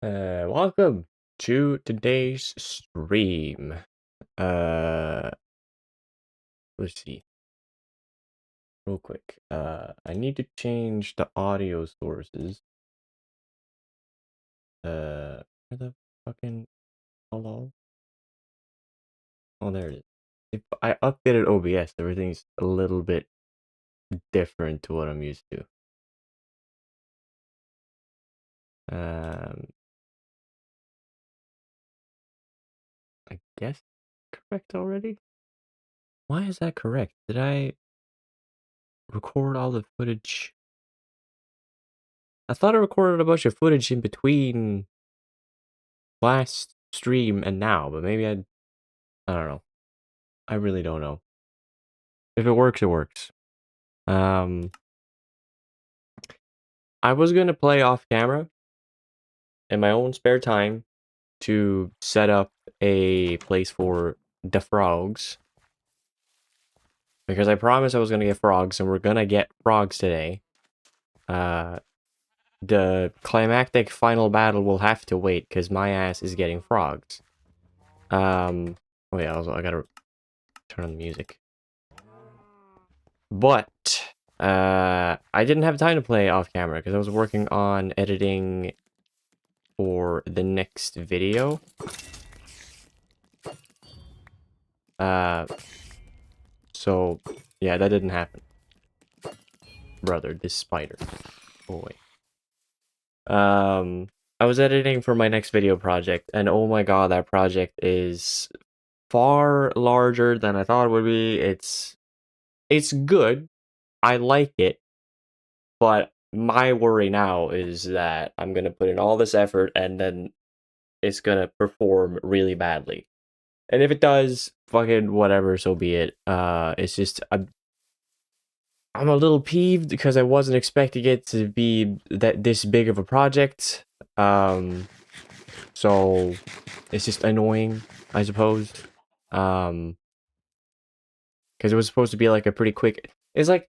Welcome to today's stream. Uh, let's see, real quick. I need to change the audio sources. Where the fucking hello? Oh, there it is. If I updated OBS, everything's a little bit different to what I'm used to. Um, I guess correct already? Why is that correct? Did I record all the footage? I thought I recorded a bunch of footage in between last stream and now, but maybe I don't know. I really don't know. If it works, it works. I was gonna play off camera in my own spare time to set up a place for the frogs. Because I promised I was gonna get frogs, and we're gonna get frogs today. The climactic final battle will have to wait, because my ass is getting frogs. Oh yeah, also, I gotta turn on the music. But I didn't have time to play off camera because I was working on editing for the next video. So yeah, that didn't happen. Brother, this spider. Boy. I was editing for my next video project, and oh my god, that project is far larger than I thought it would be. It's good. I like it. But my worry now is that I'm gonna put in all this effort and then it's gonna perform really badly. And if it does, fucking whatever, so be it. It's just I'm a little peeved because I wasn't expecting it to be this big of a project. So it's just annoying, I suppose. Because it was supposed to be like a pretty quick. It's like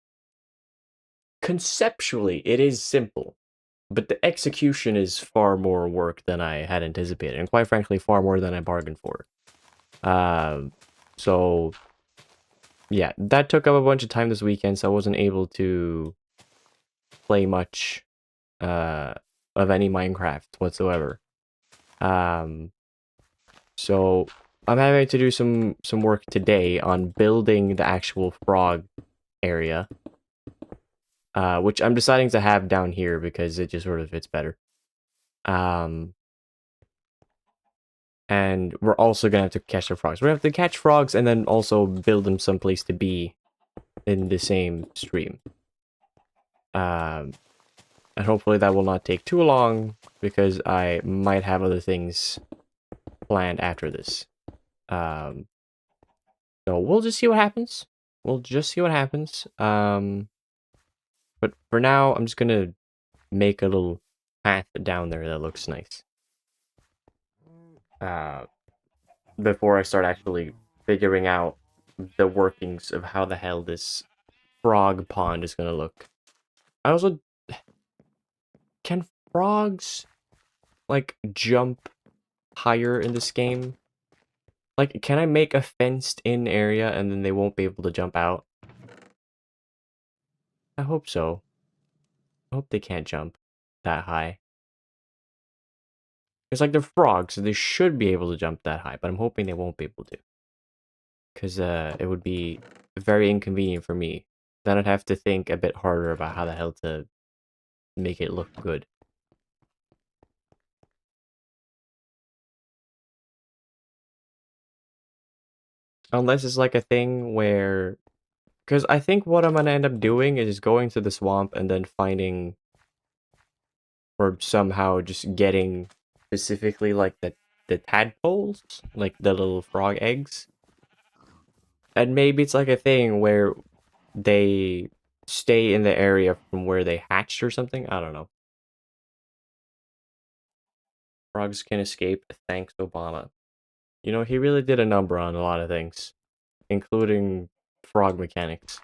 conceptually, it is simple, but the execution is far more work than I had anticipated, and quite frankly, far more than I bargained for. So yeah, that took up a bunch of time this weekend, so I wasn't able to play much of any Minecraft whatsoever. So I'm having to do some work today on building the actual frog area, which I'm deciding to have down here because it just sort of fits better. And we're also gonna have to catch the frogs. We're gonna have to catch frogs and then also build them someplace to be in the same stream. And hopefully that will not take too long because I might have other things planned after this. So we'll just see what happens. We'll just see what happens. But for now, I'm just gonna make a little path down there that looks nice. Before I start actually figuring out the workings of how the hell this frog pond is gonna look. I also... Can frogs, like, jump higher in this game? Like, can I make a fenced-in area and then they won't be able to jump out? I hope so. I hope they can't jump that high. It's like they're frogs, so they should be able to jump that high, but I'm hoping they won't be able to. Because it would be very inconvenient for me. Then I'd have to think a bit harder about how the hell to make it look good. Unless it's like a thing where... Because I think what I'm going to end up doing is going to the swamp and then finding... Or somehow just getting specifically like the tadpoles, like the little frog eggs. And maybe it's like a thing where they stay in the area from where they hatched or something. I don't know. Frogs can escape. Thanks, Obama. You know, he really did a number on a lot of things, including frog mechanics.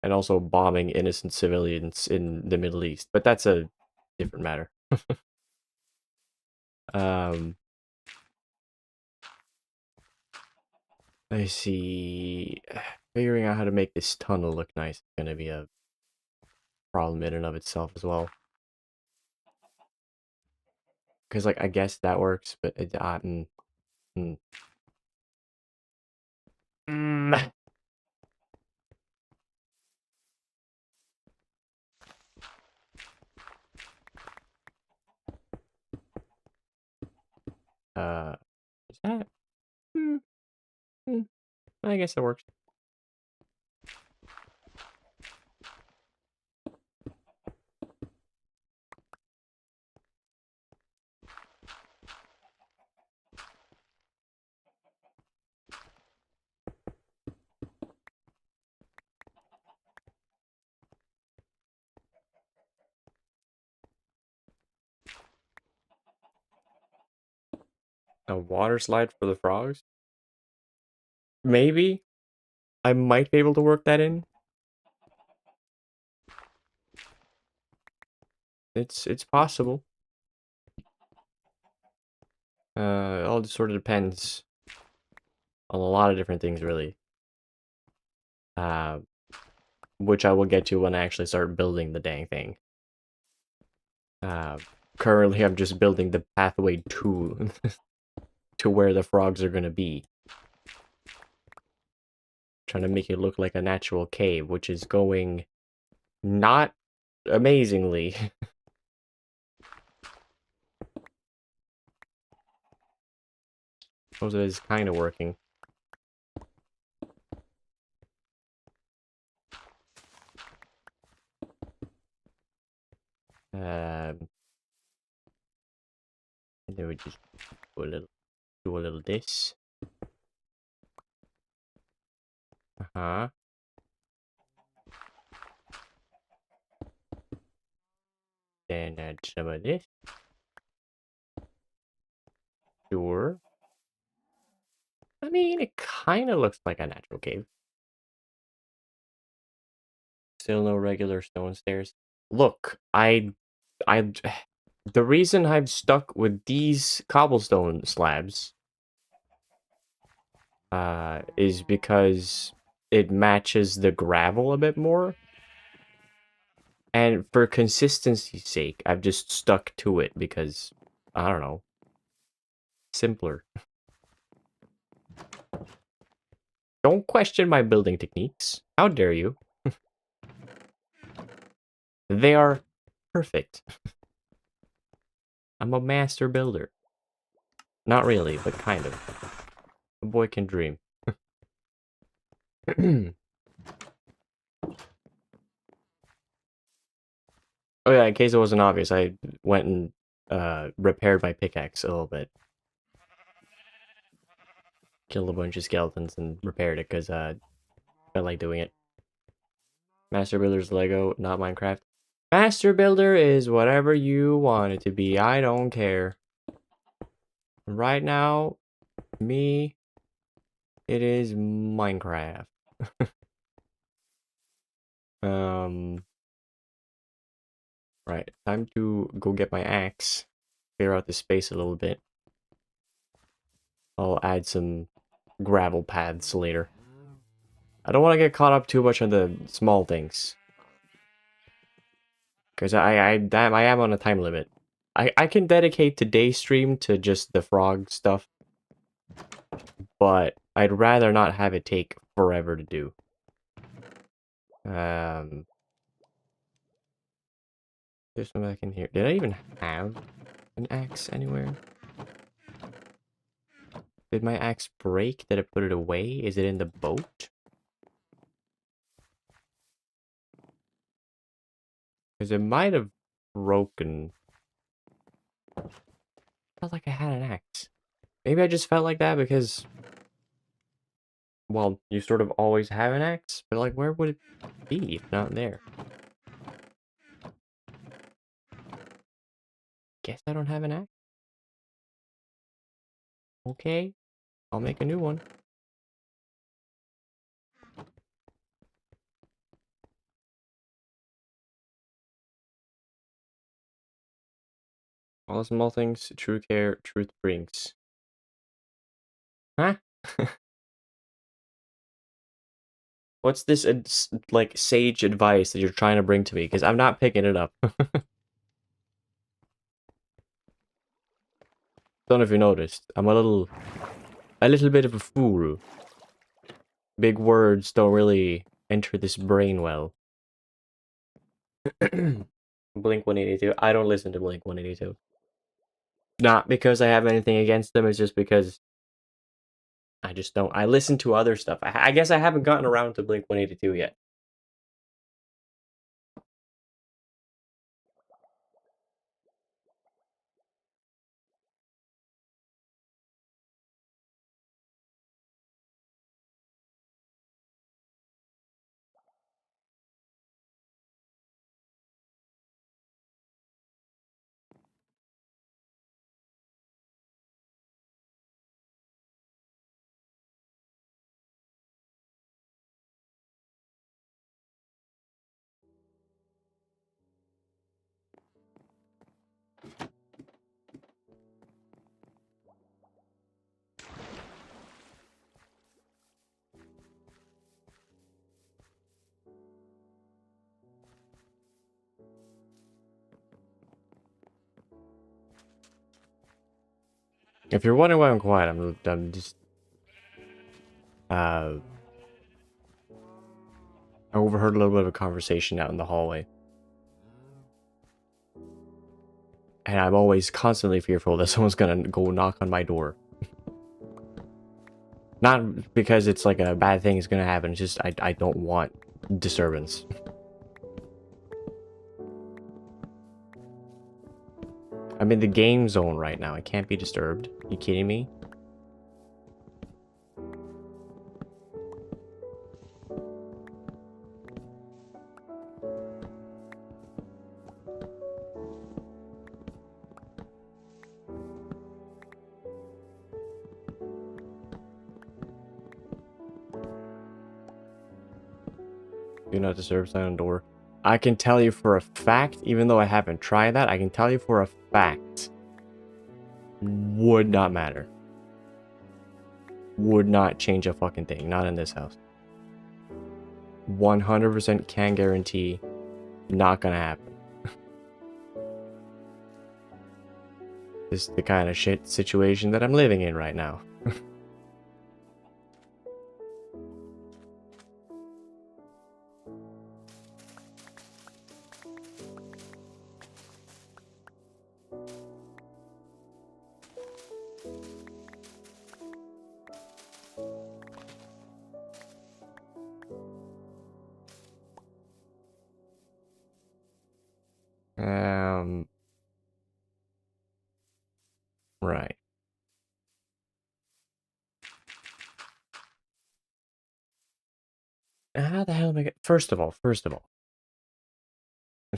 And also bombing innocent civilians in the Middle East. But that's a different matter. Um, I see. Figuring out how to make this tunnel look nice is gonna be a problem in and of itself as well. Because, like, I guess that works, but it, mm. Mm. Uh, is that? Mm, mm, I guess it works. A water slide for the frogs? Maybe. I might be able to work that in. It's possible. It all just sort of depends on a lot of different things, really. Uh, which I will get to when I actually start building the dang thing. Uh, Currently, I'm just building the pathway to to where the frogs are gonna be. Trying to make it look like a natural cave, which is going not amazingly. Most of it is kind of working. Um, and then we just do a little this. Uh-huh. Then add some of this. Sure. I mean, it kind of looks like a natural cave. Still no regular stone stairs. Look, I, the reason I've stuck with these cobblestone slabs, is because it matches the gravel a bit more. And for consistency's sake, I've just stuck to it because, I don't know, simpler. Don't question my building techniques. How dare you? They are perfect. I'm a master builder. Not really, but kind of. A boy can dream. Oh yeah, in case it wasn't obvious, I went and repaired my pickaxe a little bit. Killed a bunch of skeletons and repaired it because I like doing it. Master Builder's Lego, not Minecraft. Master Builder is whatever you want it to be. I don't care. Right now, me, it is Minecraft. Um, right. Time to go get my axe. Clear out the space a little bit. I'll add some gravel paths later. I don't want to get caught up too much on the small things. Because I am on a time limit. I can dedicate today's stream to just the frog stuff, but I'd rather not have it take forever to do. There's something I can hear. Did I even have an axe anywhere? Did my axe break? Did I put it away? Is it in the boat? Because it might have broken. Felt like I had an axe. Maybe I just felt like that because, well, you sort of always have an axe, but like, where would it be if not there? Guess I don't have an axe. Okay, I'll make a new one. All small things, true care, truth brings. Huh? What's this like sage advice that you're trying to bring to me? Because I'm not picking it up. Don't know if you noticed. I'm a little bit of a fool. Big words don't really enter this brain well. Blink 182. I don't listen to Blink 182. Not because I have anything against them. It's just because I just don't. I listen to other stuff. I guess I haven't gotten around to Blink 182 yet. If you're wondering why I'm quiet, I'm just I overheard a little bit of a conversation out in the hallway. And I'm always constantly fearful that someone's gonna go knock on my door. Not because it's like a bad thing is gonna happen, it's just I don't want disturbance. I'm in the game zone right now, I can't be disturbed. You kidding me? Do not disturb sign on door. I can tell you for a fact, even though I haven't tried that, I can tell you for a fact. Would not matter. Would not change a fucking thing. Not in this house. 100% can guarantee not gonna happen. This is the kind of shit situation that I'm living in right now. Right. How the hell am I get... First of all,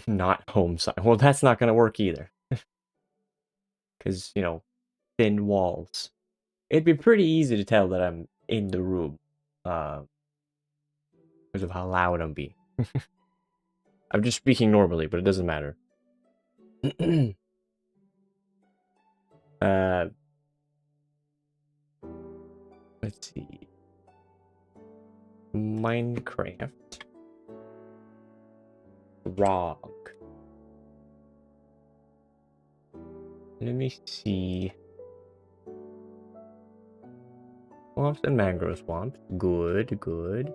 not home side. Well, that's not gonna work either. Because, you know, thin walls. It'd be pretty easy to tell that I'm in the room. Because of how loud I'm being. I'm just speaking normally, but it doesn't matter. uh, let's see. Minecraft. Rog. Let me see. Swamps and mangrove swamps. Good, good.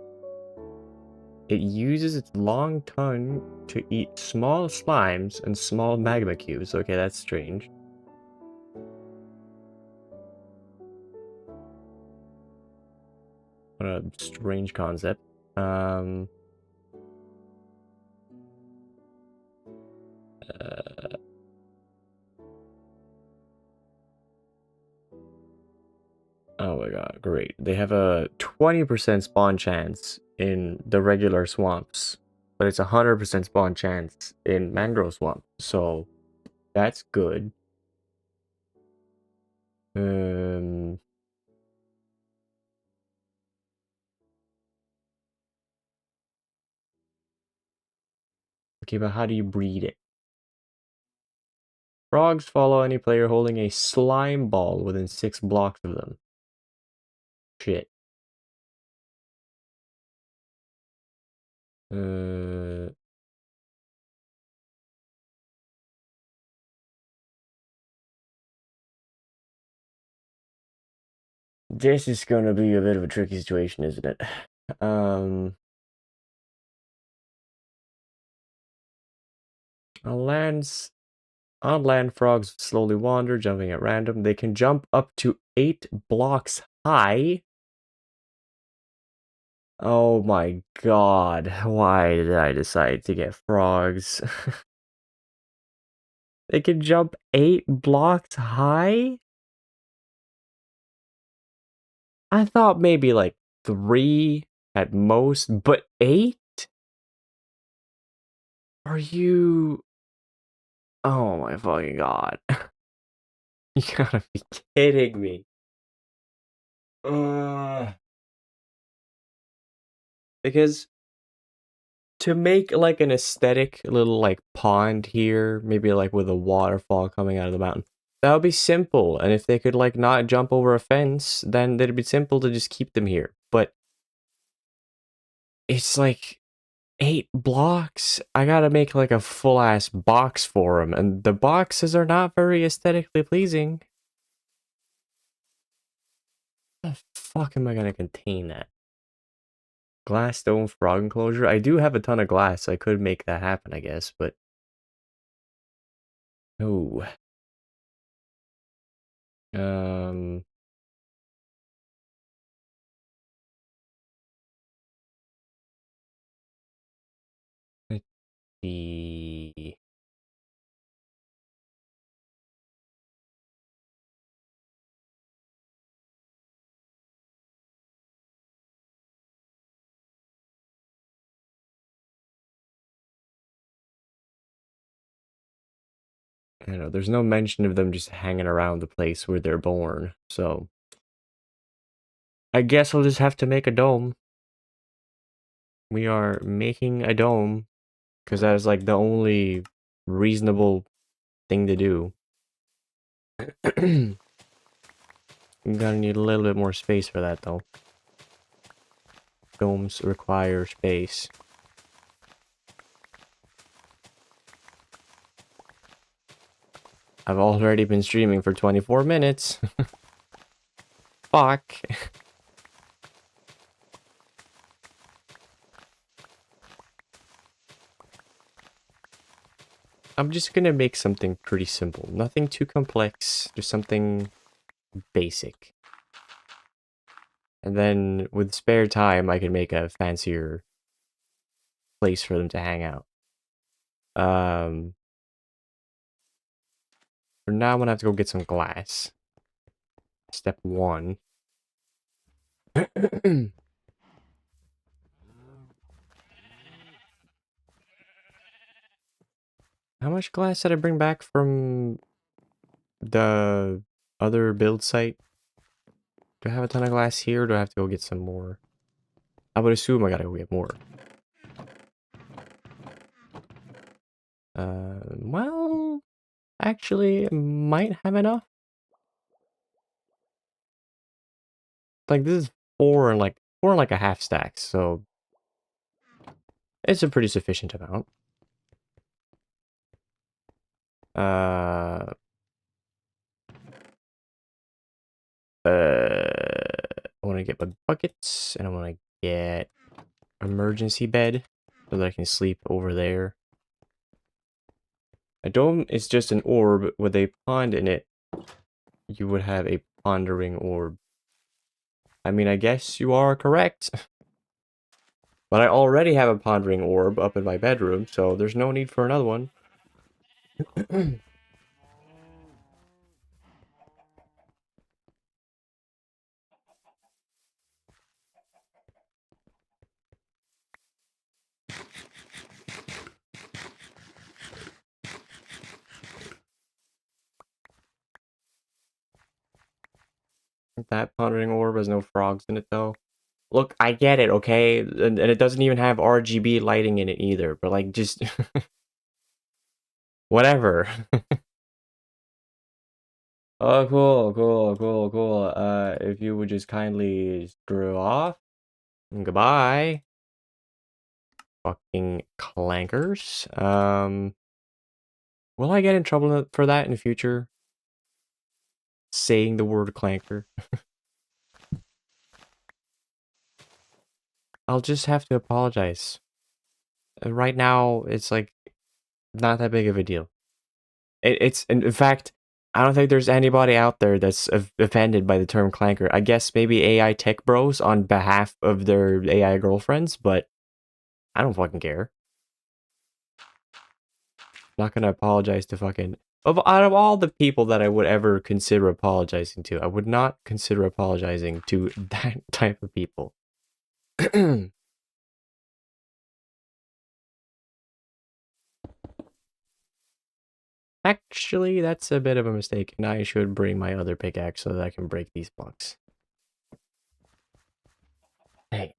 It uses its long tongue to eat small slimes and small magma cubes. Okay, that's strange. What a strange concept. Oh my god, great. They have a 20% spawn chance in the regular swamps, but it's a 100% spawn chance in mangrove swamp. So that's good. Um, okay, but how do you breed it? Frogs follow any player holding a slime ball within 6 blocks of them. Shit. This is gonna be a bit of a tricky situation, isn't it? On land frogs slowly wander, jumping at random. They can jump up to 8 blocks high. Oh my god, why did I decide to get frogs? They can jump 8 blocks high? I thought maybe like 3 at most, but 8? Are you... Oh my fucking god. You gotta be kidding me. Because to make like an aesthetic little like pond here, maybe like with a waterfall coming out of the mountain, that would be simple. And if they could like not jump over a fence, then it'd be simple to just keep them here. But it's like 8 blocks. I gotta make like a full ass box for them, and the boxes are not very aesthetically pleasing. How the fuck am I gonna contain that? Glass dome frog enclosure. I do have a ton of glass, so I could make that happen, I guess, but no. Um, let's see. I don't know. There's no mention of them just hanging around the place where they're born, so I guess I'll just have to make a dome. We are making a dome because that is like the only reasonable thing to do. I'm gonna need a little bit more space for that, though. Domes require space. I've already been streaming for 24 minutes. Fuck. I'm just gonna make something pretty simple. Nothing too complex, just something basic. And then with spare time, I can make a fancier place for them to hang out. For now, I'm gonna have to go get some glass. Step 1. How much glass did I bring back from the other build site? Do I have a ton of glass here, or do I have to go get some more? I would assume I gotta go get more. Well, actually, might have enough. Like, this is 4 and a half stacks, so it's a pretty sufficient amount. I want to get my buckets, and I want to get emergency bed so that I can sleep over there. A dome is just an orb with a pond in it. You would have a pondering orb. I mean, I guess you are correct. But I already have a pondering orb up in my bedroom, so there's no need for another one. That pondering orb has no frogs in it, though. Look, I get it, okay? And it doesn't even have RGB lighting in it either, but like, just... whatever. Oh, cool, cool, cool, cool. If you would just kindly screw off. Goodbye. Fucking clankers. Will I get in trouble for that in the future? Saying the word clanker. I'll just have to apologize. Right now, it's like not that big of a deal. It's in fact, I don't think there's anybody out there that's offended by the term clanker. I guess maybe AI tech bros on behalf of their AI girlfriends, but I don't fucking care. Not gonna apologize to fucking out of all the people that I would ever consider apologizing to, I would not consider apologizing to that type of people. Actually, that's a bit of a mistake, and I should bring my other pickaxe so that I can break these blocks. Hey.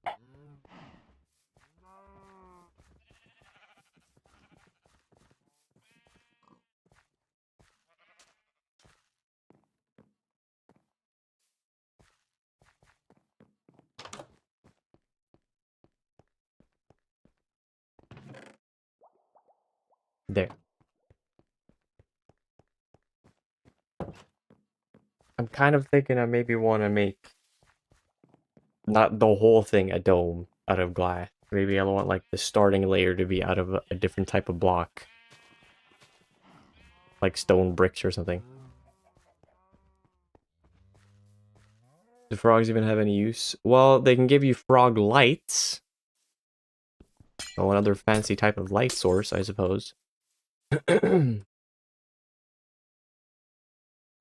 There. I'm kind of thinking I maybe want to make not the whole thing a dome out of glass. Maybe I want like the starting layer to be out of a different type of block. Like stone bricks or something. Do frogs even have any use? Well, they can give you frog lights. Oh, another fancy type of light source, I suppose.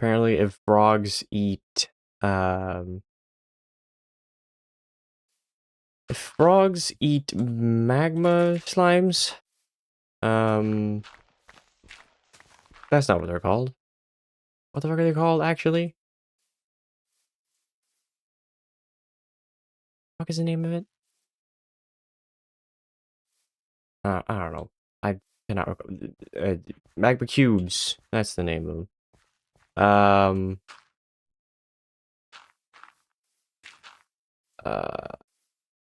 Apparently, if frogs eat, if frogs eat magma slimes, that's not what they're called. What the fuck are they called, actually? What is the name of it? I don't know. I cannot recall. Magma cubes. That's the name of them. Uh,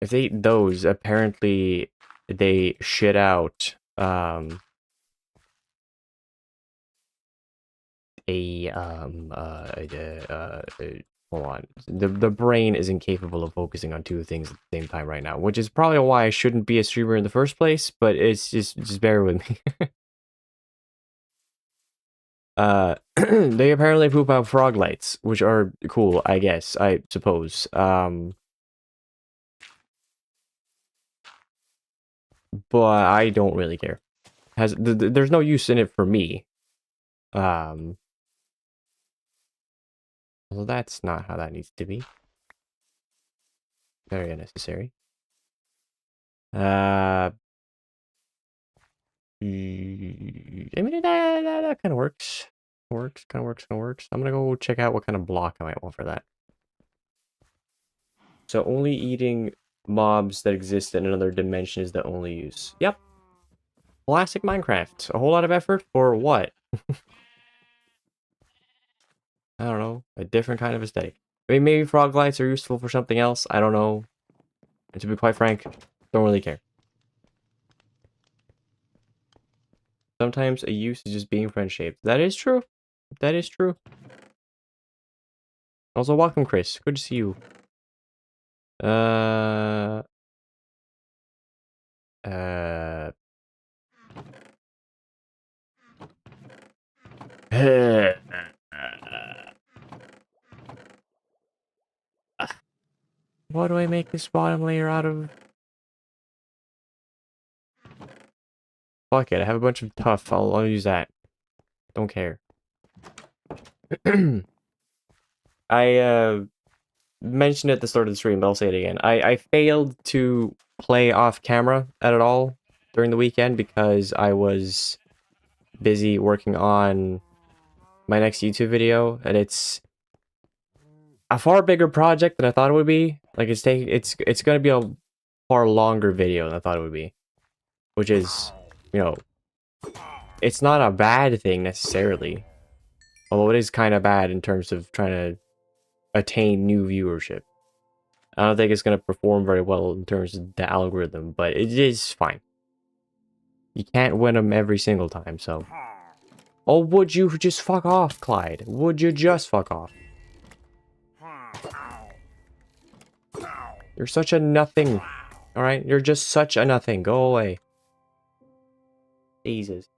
if they eat those, apparently they shit out, a, hold on. The brain is incapable of focusing on two things at the same time right now, which is probably why I shouldn't be a streamer in the first place, but it's just bear with me. They apparently poop out frog lights, which are cool, I guess, I suppose. But I don't really care. There's no use in it for me. Um, well, that's not how that needs to be. Very unnecessary. I mean, that kind of works. Kind of works. I'm gonna go check out what kind of block I might want for that. So only eating mobs that exist in another dimension is the only use. Yep. Classic Minecraft. A whole lot of effort for what? I don't know. A different kind of aesthetic. I mean, maybe frog lights are useful for something else. I don't know. And to be quite frank, don't really care. Sometimes a use is just being friend-shaped. That is true. That is true. Also, welcome, Chris. Good to see you. Uh... What do I make this bottom layer out of? Fuck it, I have a bunch of tuff. I'll use that. Don't care. I mentioned it at the start of the stream, but I'll say it again. I failed to play off camera at all during the weekend because I was busy working on my next YouTube video, and it's a far bigger project than I thought it would be. Like it's gonna be a far longer video than I thought it would be, which is, you know, it's not a bad thing necessarily. Although it is kind of bad in terms of trying to attain new viewership. I don't think it's going to perform very well in terms of the algorithm, but it is fine. You can't win them every single time, so... Oh, would you just fuck off, Clyde? Would you just fuck off? You're such a nothing. Alright? You're just such a nothing. Go away. Jesus.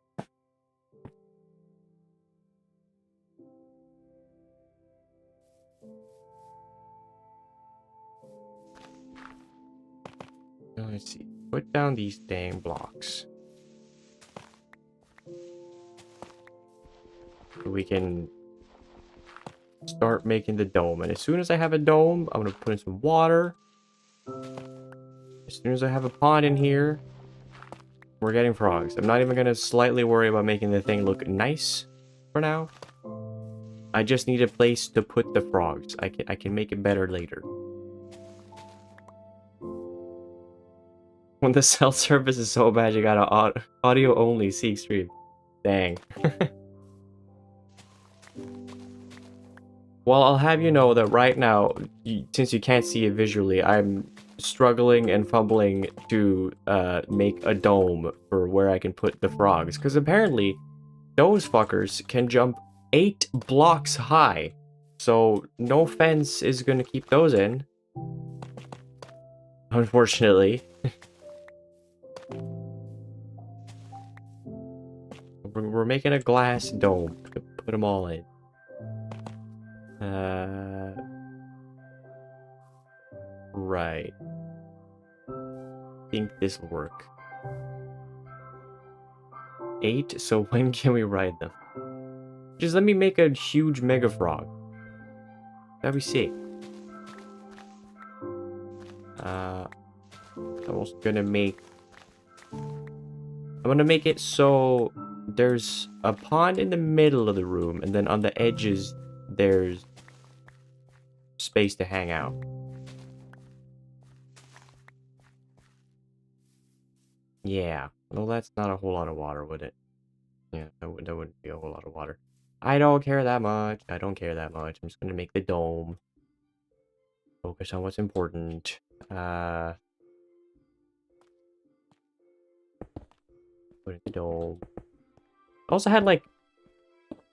Let's see. Put down these dang blocks. We can start making the dome. And as soon as I have a dome, I'm going to put in some water. As soon as I have a pond in here, we're getting frogs. I'm not even going to slightly worry about making the thing look nice for now. I just need a place to put the frogs. I can make it better later. When the cell service is so bad, you gotta audio only seek stream. Dang. Well, I'll have you know that right now, since you can't see it visually, I'm struggling and fumbling to make a dome for where I can put the frogs. Because apparently, those fuckers can jump 8 blocks high. So, no fence is going to keep those in. Unfortunately. We're making a glass dome to put them all in. Right. Think this will work. 8, so when can we ride them? Just let me make a huge mega frog. That'd be sick. I'm also gonna make... I'm gonna make it so there's a pond in the middle of the room, and then on the edges, there's space to hang out. Yeah. Well, that's not a whole lot of water, would it? Yeah, that wouldn't be a whole lot of water. I don't care that much. I don't care that much. I'm just gonna make the dome. Focus on what's important. Put in the dome. I also had like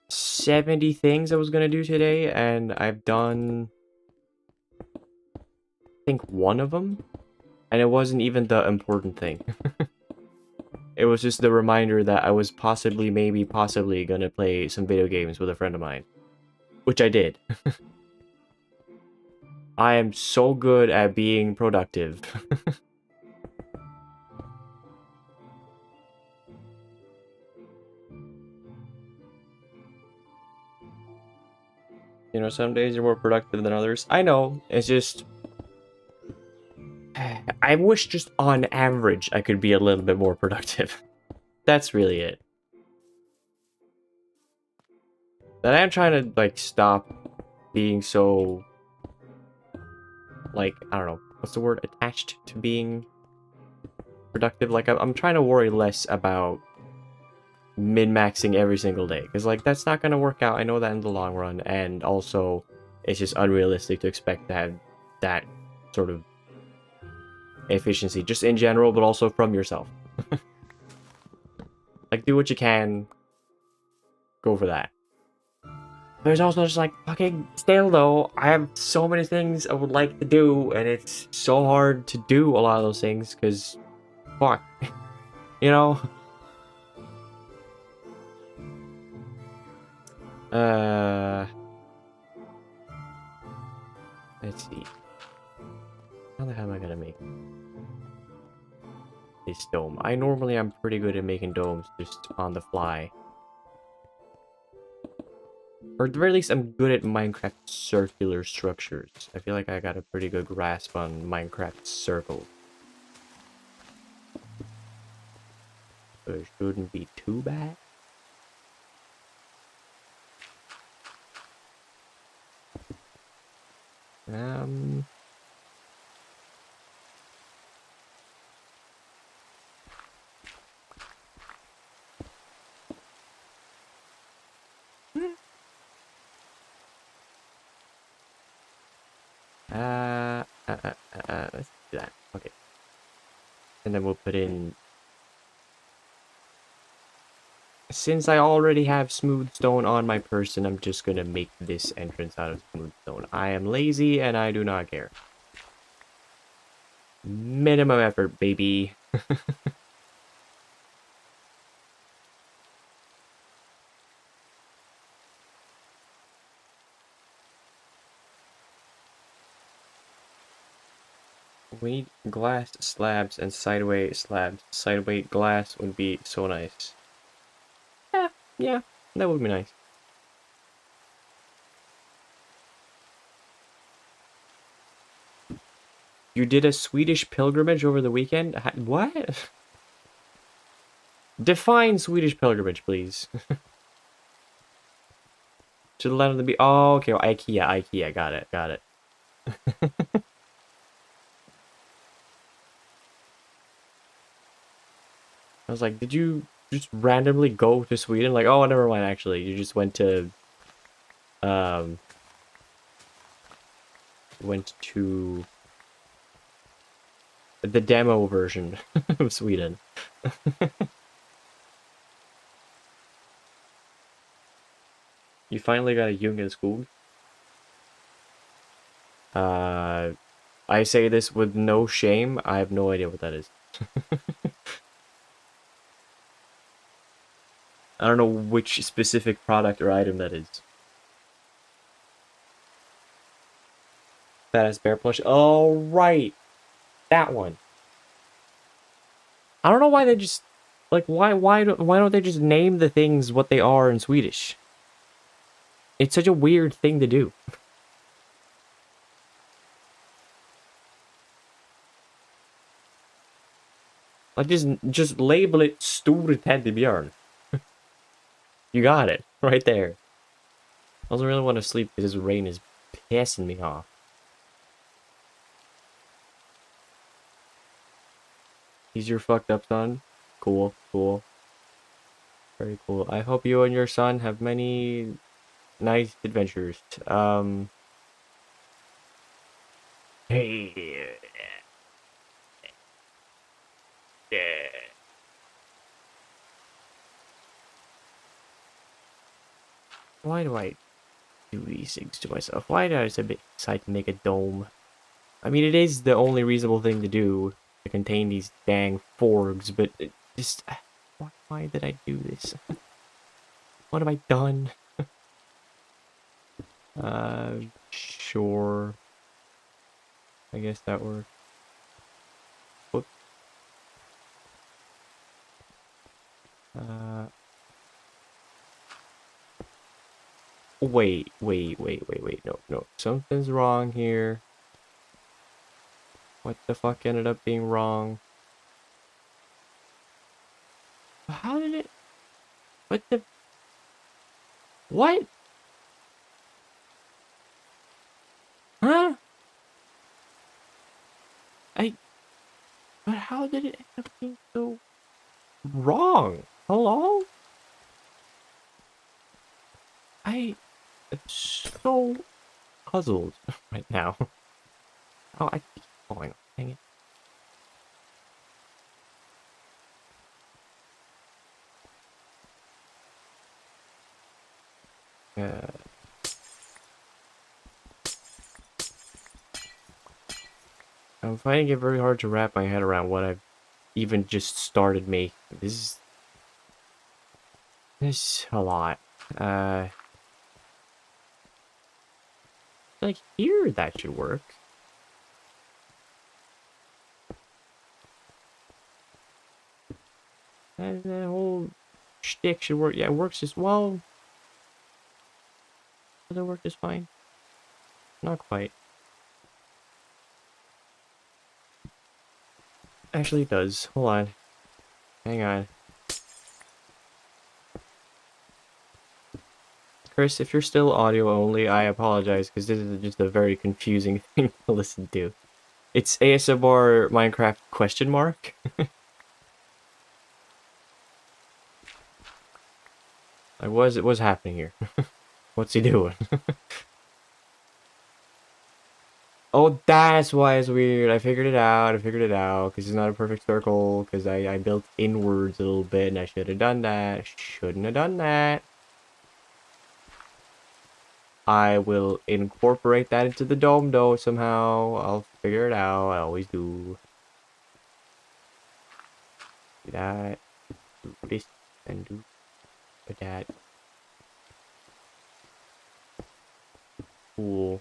70 things I was gonna do today, and I've done I think one of them, and it wasn't even the important thing. It was just the reminder that I was possibly gonna play some video games with a friend of mine, which I did. I am so good at being productive. You know, some days you're more productive than others. I know, it's just... I wish just on average I could be a little bit more productive. That's really it. That I'm trying to, like, stop being so... like, I don't know, what's the word? Attached to being productive. Like, I'm trying to worry less about min-maxing every single day. Because, like, that's not going to work out. I know that in the long run. And also, it's just unrealistic to expect to have that sort of efficiency. Just in general, but also from yourself. Like, do what you can. Go for that. There's also just, like, fucking... Still, though, I have so many things I would like to do. And it's so hard to do a lot of those things. Because, fuck. You know? Let's see. How the hell am I gonna make this dome? I normally am pretty good at making domes just on the fly. Or at the very least, I'm good at Minecraft circular structures. I feel like I got a pretty good grasp on Minecraft circle. So it shouldn't be too bad. Let's do that. Okay. And then we'll put in... Since I already have smooth stone on my person, I'm just gonna make this entrance out of smooth stone. I am lazy and I do not care. Minimum effort, baby. We need glass slabs and sideway slabs. Sideway glass would be so nice. Yeah, that would be nice. You did a Swedish pilgrimage over the weekend? What? Define Swedish pilgrimage, please. To the land of the beach. Oh, okay. IKEA. Got it. I was like, did you just randomly go to Sweden? Like, oh, never mind. Actually, you just um, went to the demo version of Sweden. You finally got a Jungen Skog. I say this with no shame. I have no idea what that is. I don't know which specific product or item that is. That is bear plush. Oh, right. That one. I don't know why they just like why don't they just name the things what they are in Swedish? It's such a weird thing to do. Like just label it Stor Teddybjörn. You got it right there. I also really want to sleep because this rain is pissing me off. He's your fucked up son. Cool. Very cool. I hope you and your son have many nice adventures. Hey. Why do I do these things to myself? Why do I decide to make a dome? I mean, it is the only reasonable thing to do to contain these dang forgs, but it just... Why did I do this? What have I done? Sure. I guess that works. Whoop. Wait. No. Something's wrong here. What the fuck ended up being wrong? How did it... What the... What? Huh? But how did it end up being so wrong? Hello? I am so puzzled right now. Oh, I keep falling off. Dang it. I'm finding it very hard to wrap my head around what I've even just started making. This is a lot. Like here, that should work. That whole shtick should work. Yeah, it works as well. Does it work just fine? Not quite. Actually, it does. Hold on. Hang on. Chris, if you're still audio only, I apologize because this is just a very confusing thing to listen to. It's ASMR Minecraft question mark. Like, what's happening here? What's he doing? Oh, that's why it's weird. I figured it out. I figured it out. Because it's not a perfect circle. Because I built inwards a little bit. And I should have done that. Shouldn't have done that. I will incorporate that into the dome, though, somehow. I'll figure it out. I always do. Do that. Do this. And do that. Cool.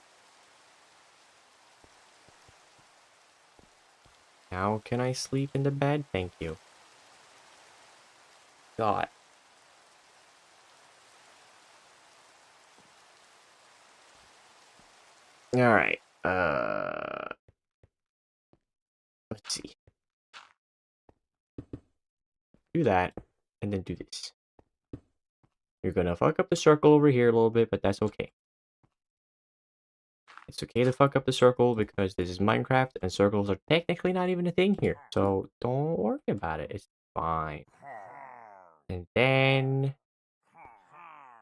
Now can I sleep in the bed? Thank you. God. Alright. Let's see. Do that. And then do this. You're gonna fuck up the circle over here a little bit, but that's okay. It's okay to fuck up the circle because this is Minecraft and circles are technically not even a thing here. So don't worry about it. It's fine. And then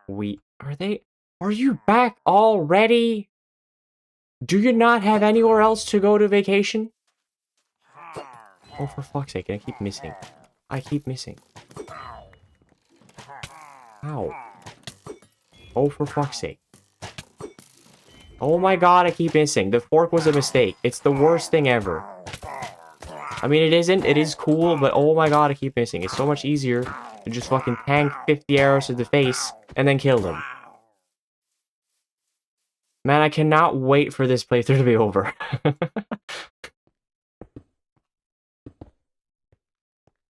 are you back already? Do you not have anywhere else to go to vacation? Oh, for fuck's sake, I keep missing. I keep missing. Ow. Oh, for fuck's sake. Oh my god, I keep missing. The fork was a mistake. It's the worst thing ever. I mean, it isn't. It is cool, but oh my god, I keep missing. It's so much easier to just fucking tank 50 arrows to the face and then kill them. Man, I cannot wait for this playthrough to be over.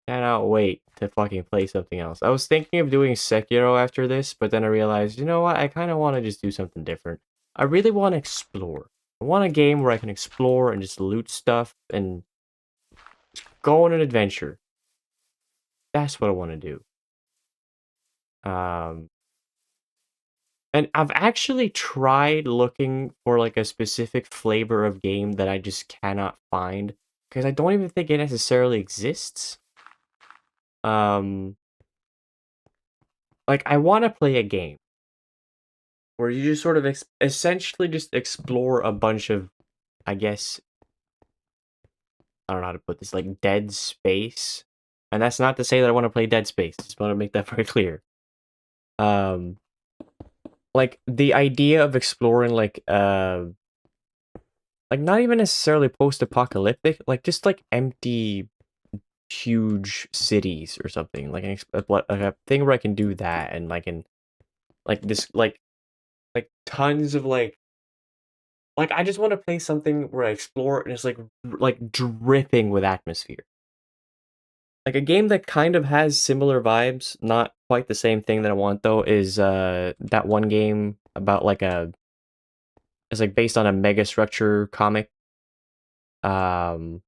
Cannot wait to fucking play something else. I was thinking of doing Sekiro after this, but then I realized, you know what? I kind of want to just do something different. I really want to explore. I want a game where I can explore and just loot stuff and go on an adventure. That's what I want to do. And I've actually tried looking for like a specific flavor of game that I just cannot find because I don't even think it necessarily exists. Like I want to play a game where you just sort of essentially just explore a bunch of, I guess, I don't know how to put this, like dead space. And that's not to say that I want to play Dead Space. Just want to make that very clear. Um, like the idea of exploring like not even necessarily post-apocalyptic, like just like empty, huge cities or something, like a thing where I can do that and I can like this like tons of like I just want to play something where I explore and it's like dripping with atmosphere. Like a game that kind of has similar vibes, not quite the same thing that I want though, is that one game about like it's like based on a mega structure comic. Um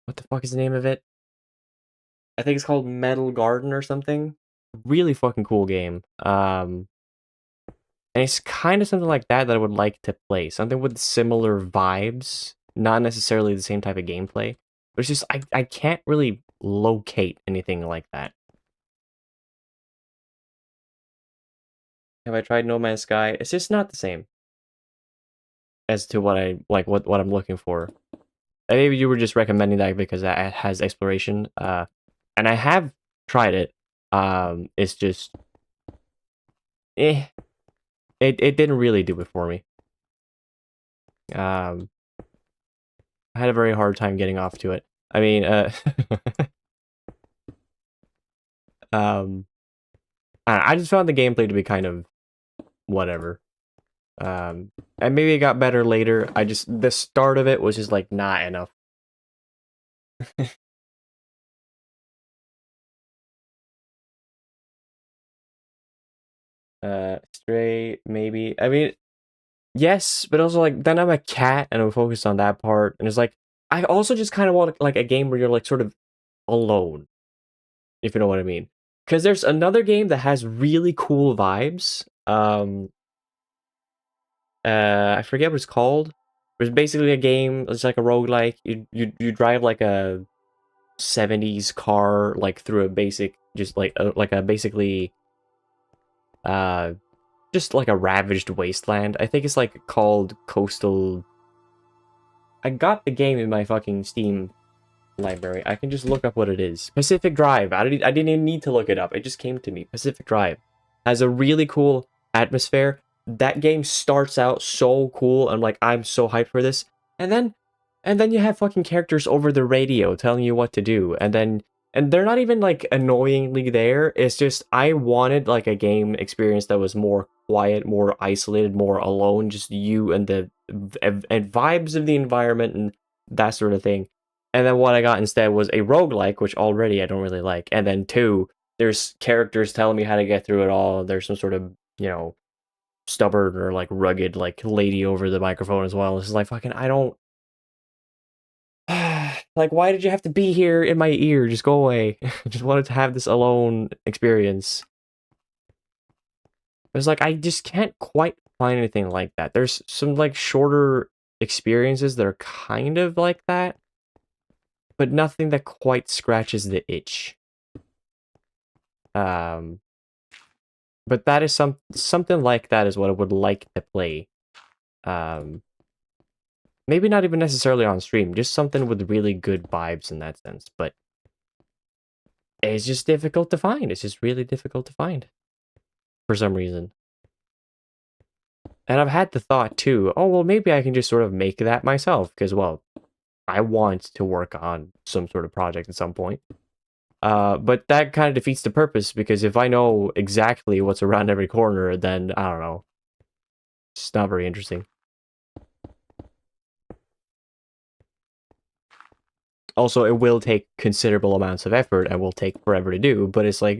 what the fuck is the name of it? I think it's called Metal Garden or something. Really fucking cool game. And it's kind of something like that I would like to play. Something with similar vibes, not necessarily the same type of gameplay. But it's just I can't really locate anything like that. Have I tried No Man's Sky? It's just not the same as to what I like what I'm looking for. And maybe you were just recommending that because that has exploration. And I have tried it. It's just eh. It didn't really do it for me. I had a very hard time getting off to it. I mean, um, I just found the gameplay to be kind of whatever. And maybe it got better later. The start of it was just like not enough. Stray, maybe. I mean, yes, but also like then I'm a cat and I'm focused on that part, and it's like I also just kind of want like a game where you're like sort of alone, if you know what I mean. Because there's another game that has really cool vibes. I forget what it's called. It's basically a game. It's like a roguelike. You drive like a 70s car like through a basic just like a basically uh just like a ravaged wasteland. I think it's like called Coastal. I got the game in my fucking Steam library. I can just look up what it is. Pacific Drive. I didn't even need to look it up. It just came to me. Pacific Drive has a really cool atmosphere. That game starts out so cool. I'm like, I'm so hyped for this. And then you have fucking characters over the radio telling you what to do. And they're not even like annoyingly there. It's just I wanted like a game experience that was more quiet, more isolated, more alone, just you and the and vibes of the environment and that sort of thing. And then what I got instead was a roguelike, which already I don't really like. And then two, there's characters telling me how to get through it all. There's some sort of, stubborn or like rugged like lady over the microphone as well. It's like fucking I don't like why did you have to be here in my ear? Just go away. I just wanted to have this alone experience. It's like I just can't quite find anything like that. There's some like shorter experiences that are kind of like that, but nothing that quite scratches the itch. Um, but that is something like that is what I would like to play. Um, maybe not even necessarily on stream, just something with really good vibes in that sense. But it's just difficult to find. It's just really difficult to find for some reason. And I've had the thought too, oh, well, maybe I can just sort of make that myself because, well, I want to work on some sort of project at some point. But that kind of defeats the purpose because if I know exactly what's around every corner, then I don't know. It's not very interesting. Also, it will take considerable amounts of effort and will take forever to do, but it's like,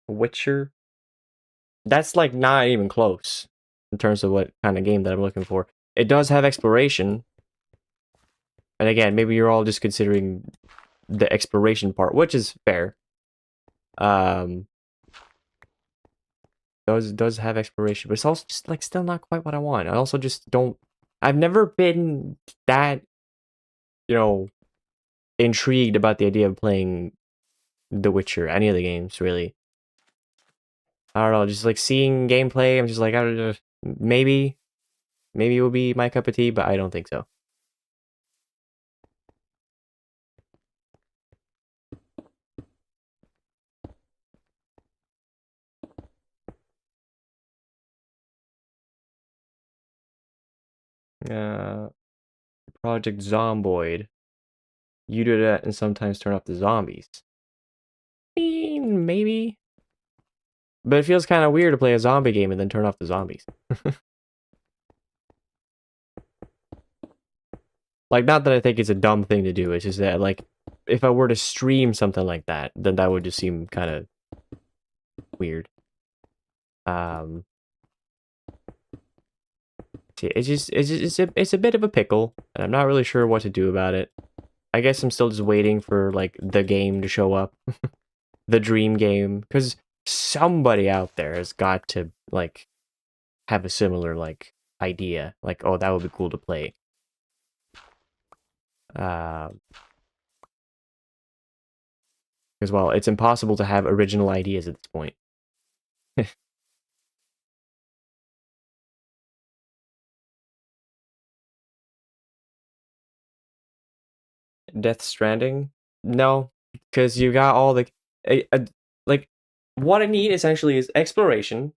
Witcher. That's like not even close in terms of what kind of game that I'm looking for. It does have exploration. And again, maybe you're all just considering the exploration part, which is fair. Does have exploration, but it's also just like still not quite what I want. I also just don't. I've never been that, intrigued about the idea of playing The Witcher, any of the games really. I don't know, just like seeing gameplay. I'm just like, I don't know, maybe it would be my cup of tea, but I don't think so. Uh, Project Zomboid. You do that and sometimes turn off the zombies. I mean, maybe. But it feels kind of weird to play a zombie game and then turn off the zombies. Like, not that I think it's a dumb thing to do. It's just that, like, if I were to stream something like that, then that would just seem kind of weird. It's a bit of a pickle, and I'm not really sure what to do about it. I guess I'm still just waiting for, like, the game to show up. The dream game. Because somebody out there has got to, like, have a similar, like, idea. Like, oh, that would be cool to play. Because, well, it's impossible to have original ideas at this point. Death Stranding? No, because you got all the... like, what I need, essentially, is exploration.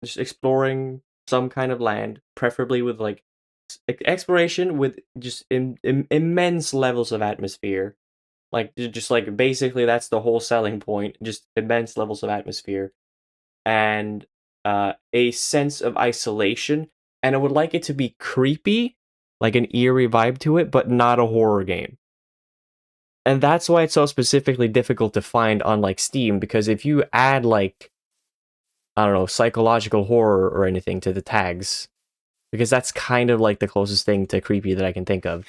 Just exploring some kind of land, preferably with, like, exploration with just immense levels of atmosphere. Like, just, like, basically that's the whole selling point. Just immense levels of atmosphere. And a sense of isolation. And I would like it to be creepy, like an eerie vibe to it, but not a horror game. And that's why it's so specifically difficult to find on, like, Steam, because if you add, like, I don't know, psychological horror or anything to the tags, because that's kind of like the closest thing to creepy that I can think of,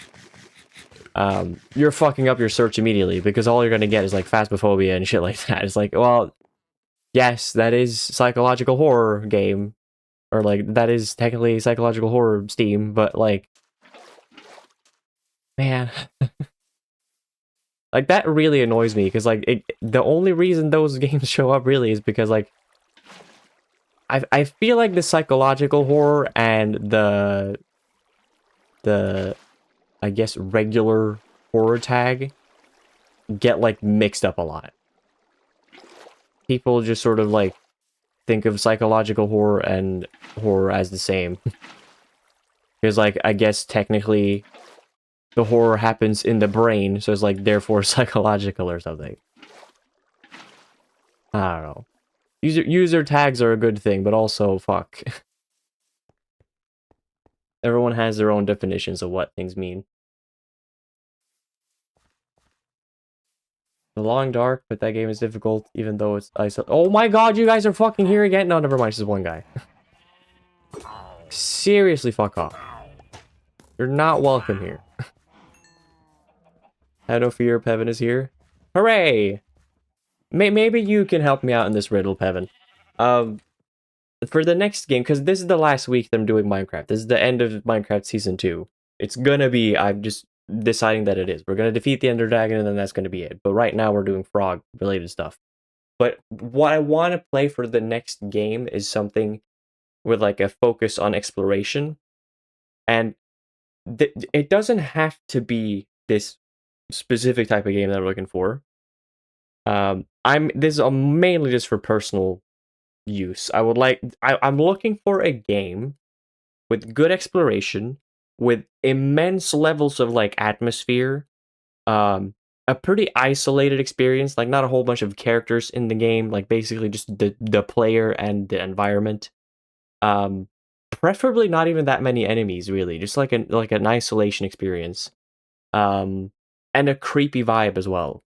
you're fucking up your search immediately, because all you're gonna get is, like, phasmophobia and shit like that. It's like, well, yes, that is psychological horror game, or, like, that is technically psychological horror Steam, but, like, man. Like, that really annoys me, because, like, the only reason those games show up, really, is because, like, I feel like the psychological horror and the, I guess, regular horror tag get, like, mixed up a lot. People just sort of, like, think of psychological horror and horror as the same. Because, like, I guess, technically, the horror happens in the brain, so it's, like, therefore psychological or something. I don't know. User tags are a good thing, but also, fuck. Everyone has their own definitions of what things mean. The Long Dark, but that game is difficult, even though it's oh my god, you guys are fucking here again? No, never mind, it's just one guy. Seriously, fuck off. You're not welcome here. Have no fear, Pevin is here. Hooray! Maybe you can help me out in this riddle, Pevin. For the next game, because this is the last week that I'm doing Minecraft. This is the end of Minecraft Season 2. It's gonna be, I'm just deciding that it is. We're gonna defeat the Ender Dragon, and then that's gonna be it. But right now, we're doing frog-related stuff. But what I want to play for the next game is something with, like, a focus on exploration. And it doesn't have to be this specific type of game that I'm looking for. This is mainly just for personal use. I'm looking for a game with good exploration, with immense levels of, like, atmosphere, um, a pretty isolated experience, like, not a whole bunch of characters in the game, like, basically just the player and the environment. Um, Preferably not even that many enemies, really, just like an isolation experience. Um, and a creepy vibe as well.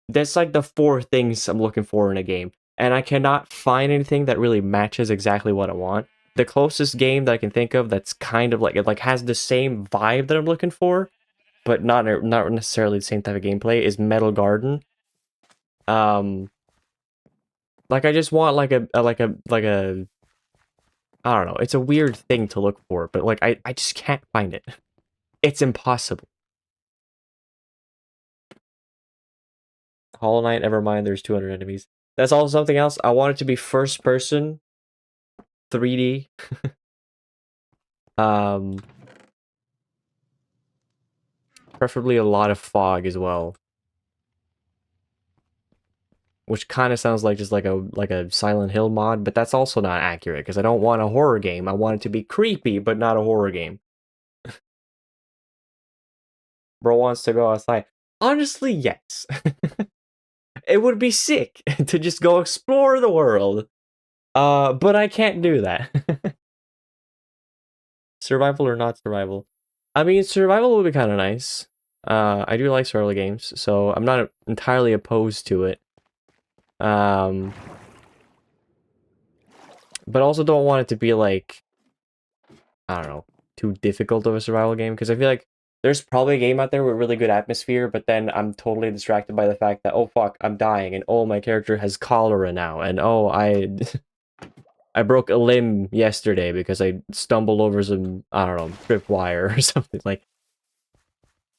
That's like the four things I'm looking for in a game, and I cannot find anything that really matches exactly what I want. The closest game that I can think of that's kind of like, it like has the same vibe that I'm looking for, but not necessarily the same type of gameplay, is Metal Garden. Um, like, I just want like a I don't know. It's a weird thing to look for, but, like, I just can't find it. It's impossible. Hollow Knight, never mind. There's 200 enemies. That's also something else. I want it to be first person, 3D. um, Preferably a lot of fog as well, which kind of sounds like just like a Silent Hill mod, but that's also not accurate because I don't want a horror game. I want it to be creepy, but not a horror game. Bro wants to go outside. Honestly, yes. It would be sick to just go explore the world. But I can't do that. Survival or not survival? I mean, survival would be kind of nice. I do like survival games, so I'm not entirely opposed to it. But also don't want it to be like, I don't know, too difficult of a survival game, because I feel like there's probably a game out there with really good atmosphere, but then I'm totally distracted by the fact that, oh fuck, I'm dying, and oh, my character has cholera now, and oh, I broke a limb yesterday because I stumbled over some, I don't know, tripwire or something. Like,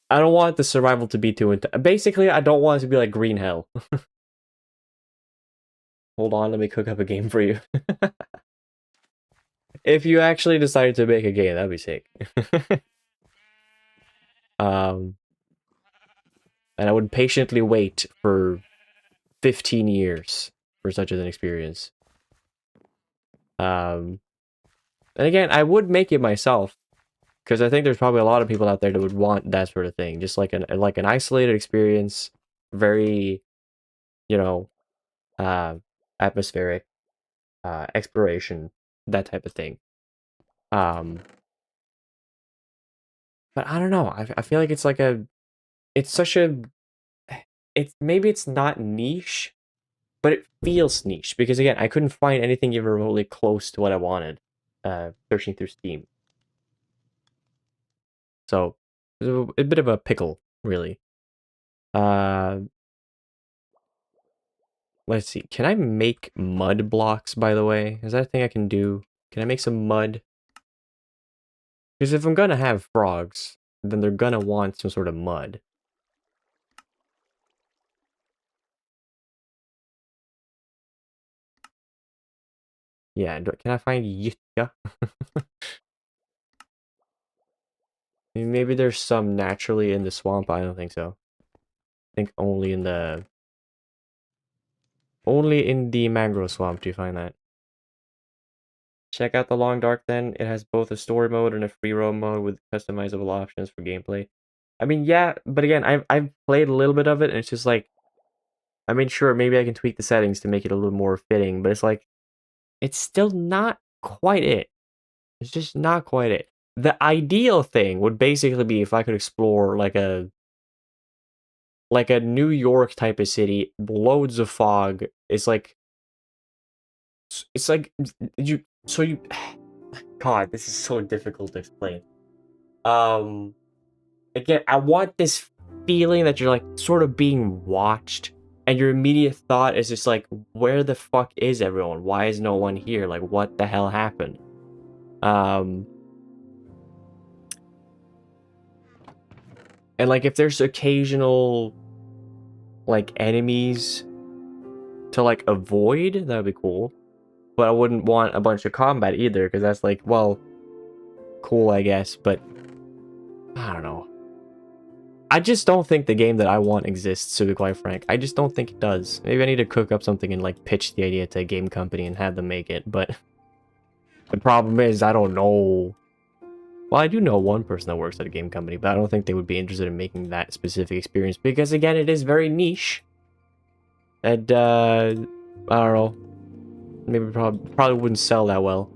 I don't want the survival to be too intense. Basically, I don't want it to be like Green Hell. Hold on, let me cook up a game for you. If you actually decided to make a game, that'd be sick. um, and I would patiently wait for 15 years for such an experience. And again, I would make it myself, because I think there's probably a lot of people out there that would want that sort of thing, just like an isolated experience, very, you know, uh, atmospheric, exploration, that type of thing. But I don't know. I feel like it's like it's such a, maybe it's not niche, but it feels niche because again, I couldn't find anything even remotely close to what I wanted, searching through Steam. So it's a bit of a pickle, really. Uh, let's see. Can I make mud blocks, by the way? Is that a thing I can do? Can I make some mud? Because if I'm gonna have frogs, then they're gonna want some sort of mud. Yeah, can I find Yitka? Maybe there's some naturally in the swamp. I don't think so. I think only in the mangrove swamp do you find that. Check out the Long Dark then. It has both a story mode and a free roam mode with customizable options for gameplay. I mean, yeah, but again, I've played a little bit of it, and it's just like, I mean, sure, maybe I can tweak the settings to make it a little more fitting, but it's like, it's still not quite it. It's just not quite it. The ideal thing would basically be if I could explore like a New York type of city, loads of fog. It's like you so you God, this is so difficult to explain. Um Again, I want this feeling that you're like sort of being watched, and your immediate thought is just like, where the fuck is everyone? Why is no one here? Like, what the hell happened? Um and like if there's occasional like enemies to like avoid, that would be cool. But I wouldn't want a bunch of combat either, because that's like, well, cool, I guess, but I don't know. I just don't think the game that I want exists, to be quite frank. I just don't think it does. Maybe I need to cook up something and like pitch the idea to a game company and have them make it, but the problem is I don't know. Well, I do know one person that works at a game company, but I don't think they would be interested in making that specific experience because, again, it is very niche. And, I don't know. Maybe probably wouldn't sell that well.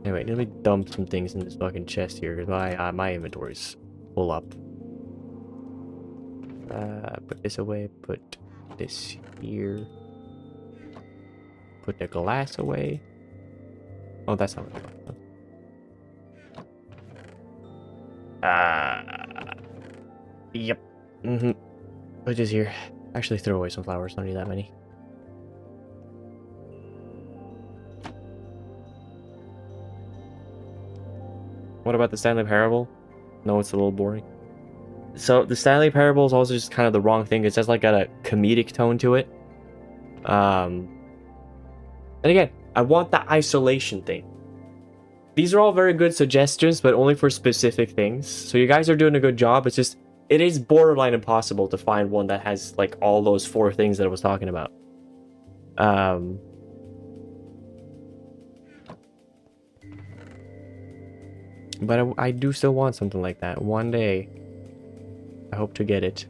Anyway, let me dump some things in this fucking chest here, because my inventory's full up. Put this away, put this here. Put the glass away. Oh, that's not what I want. Yep. Put this here. Actually, throw away some flowers, don't need that many. What about the Stanley Parable? No, it's a little boring. So the Stanley Parable is also just kind of the wrong thing. It has like got a comedic tone to it. And again, I want the isolation thing. These are all very good suggestions, but only for specific things. So you guys are doing a good job. It's just, it is borderline impossible to find one that has like all those 4 things that I was talking about. But I do still want something like that. One day, I hope to get it.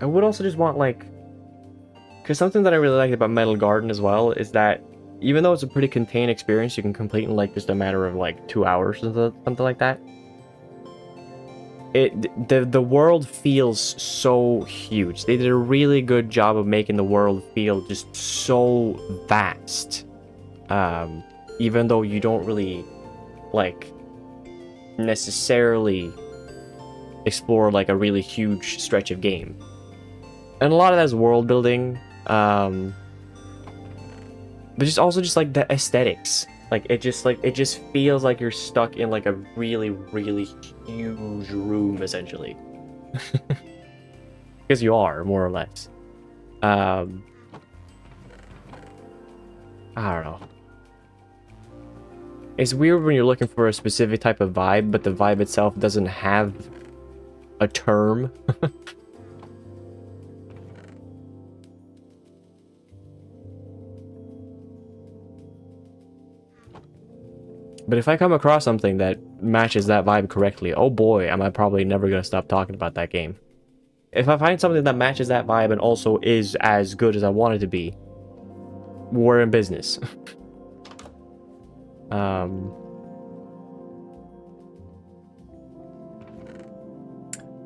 I would also just want like, because something that I really like about Metal Garden as well is that even though it's a pretty contained experience, you can complete in like just a matter of like 2 hours or something like that. The world feels so huge. They did a really good job of making the world feel just so vast. Even though you don't really like necessarily explore like a really huge stretch of game. And a lot of that is world building, but just also just like the aesthetics. Like it just feels like you're stuck in like a really, really huge room essentially. Because you are, more or less. I don't know. It's weird when you're looking for a specific type of vibe, but the vibe itself doesn't have a term. But if I come across something that matches that vibe correctly, oh boy, am I probably never going to stop talking about that game. If I find something that matches that vibe and also is as good as I want it to be, we're in business.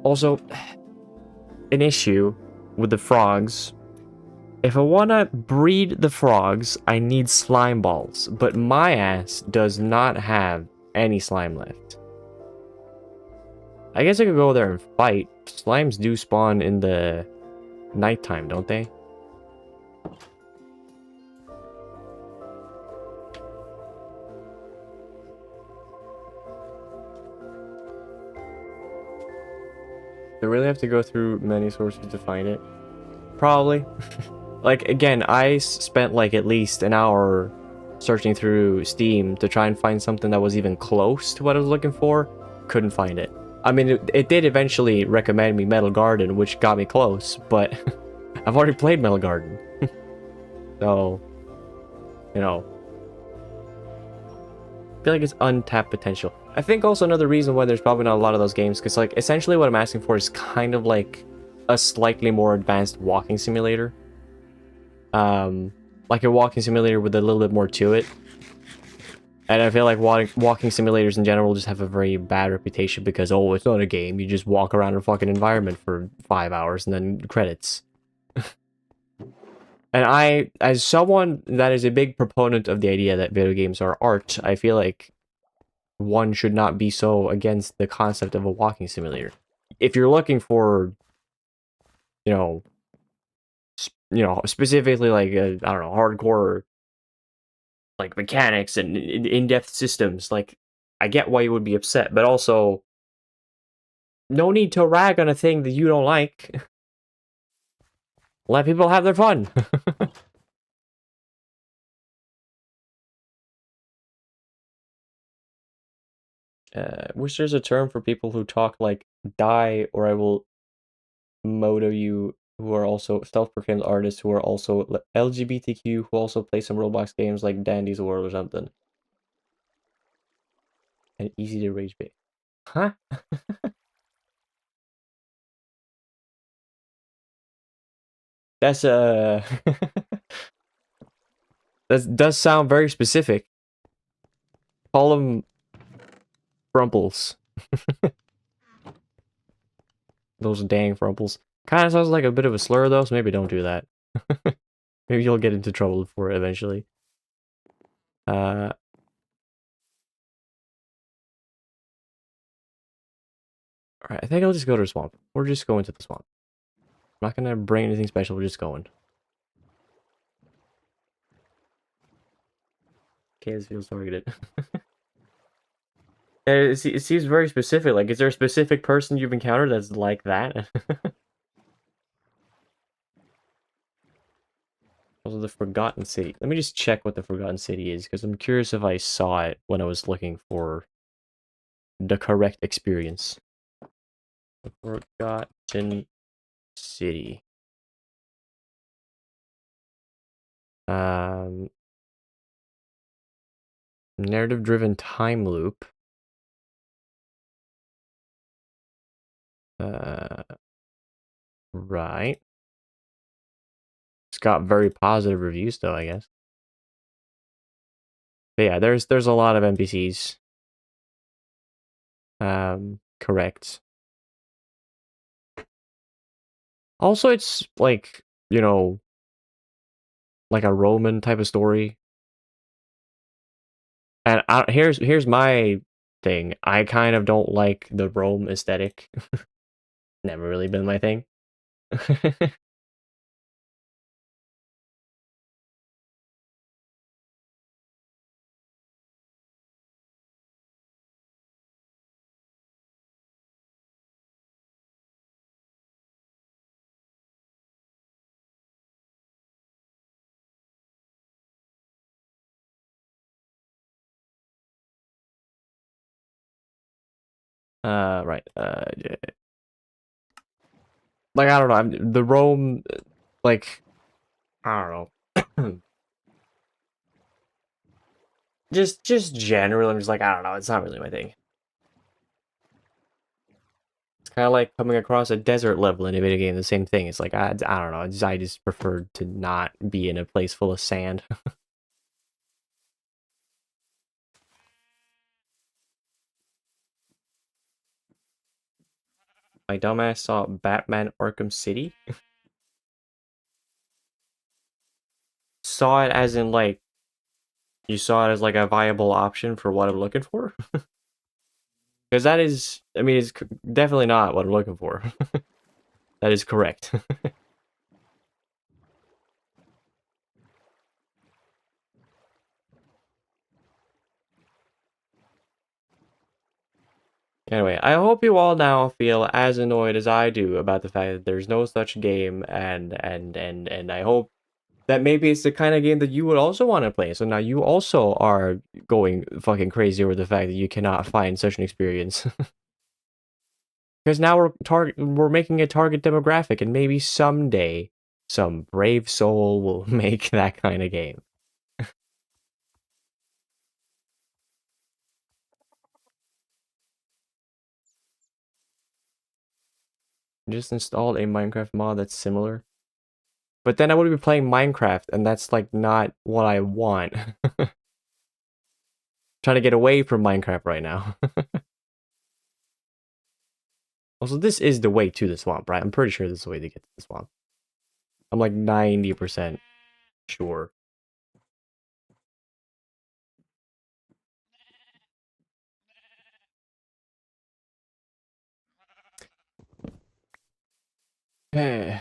Also, an issue with the frogs. If I want to breed the frogs, I need slime balls, but my ass does not have any slime left. I guess I could go there and fight. Slimes do spawn in the nighttime, don't they? Do I really have to go through many sources to find it? Probably. Like, again, I spent like at least an hour searching through Steam to try and find something that was even close to what I was looking for. Couldn't find it. I mean, it did eventually recommend me Metal Garden, which got me close, but I've already played Metal Garden. So, you know, I feel like it's untapped potential. I think also another reason why there's probably not a lot of those games, because like essentially what I'm asking for is kind of like a slightly more advanced walking simulator. Like a walking simulator with a little bit more to it. And I feel like walking simulators in general just have a very bad reputation because, oh, it's not a game. You just walk around a fucking environment for 5 hours and then credits. And I, as someone that is a big proponent of the idea that video games are art, I feel like one should not be so against the concept of a walking simulator. If you're looking for, you know, specifically like I don't know, hardcore like mechanics and in-depth systems, like I get why you would be upset, but also no need to rag on a thing that you don't like. Let people have their fun. Wish there's a term for people who talk like die or I will moto you, who are also self-proclaimed artists who are also LGBTQ, who also play some Roblox games like Dandy's World or something. And easy to rage bait. Huh? That's that does sound very specific. Call them frumples. Those dang frumples. Kind of sounds like a bit of a slur though, so maybe don't do that. Maybe you'll get into trouble for it eventually. Alright, I think I'll just go to the swamp. We're just going to the swamp. I'm not gonna bring anything special, we're just going. Okay, this feels targeted. It seems very specific. Like, is there a specific person you've encountered that's like that? Also, the Forgotten City. Let me just check what the Forgotten City is, because I'm curious if I saw it when I was looking for the correct experience. The Forgotten City. Um, narrative-driven time loop. Uh, right. It's got very positive reviews, though, I guess. But yeah, there's a lot of NPCs. Correct. Also, it's like, like a Roman type of story. And here's my thing. I kind of don't like the Rome aesthetic. Never really been my thing. Right. Yeah. Like I don't know. The Rome, like I don't know. just generally, I'm just like I don't know. It's not really my thing. It's kind of like coming across a desert level in a video game. The same thing. It's like I don't know. I just prefer to not be in a place full of sand. My dumbass saw Batman Arkham City. Saw it as in like you saw it as like a viable option for what I'm looking for. Because that is, I mean, it's definitely not what I'm looking for. That is correct. Anyway, I hope you all now feel as annoyed as I do about the fact that there's no such game, and I hope that maybe it's the kind of game that you would also want to play. So now you also are going fucking crazy over the fact that you cannot find such an experience. Because now we're making a target demographic, and maybe someday some brave soul will make that kind of game. Just installed a Minecraft mod that's similar. But then I would be playing Minecraft, and that's like not what I want. Trying to get away from Minecraft right now. Also, this is the way to the swamp, right? I'm pretty sure this is the way to get to the swamp. I'm like 90% sure. Eh.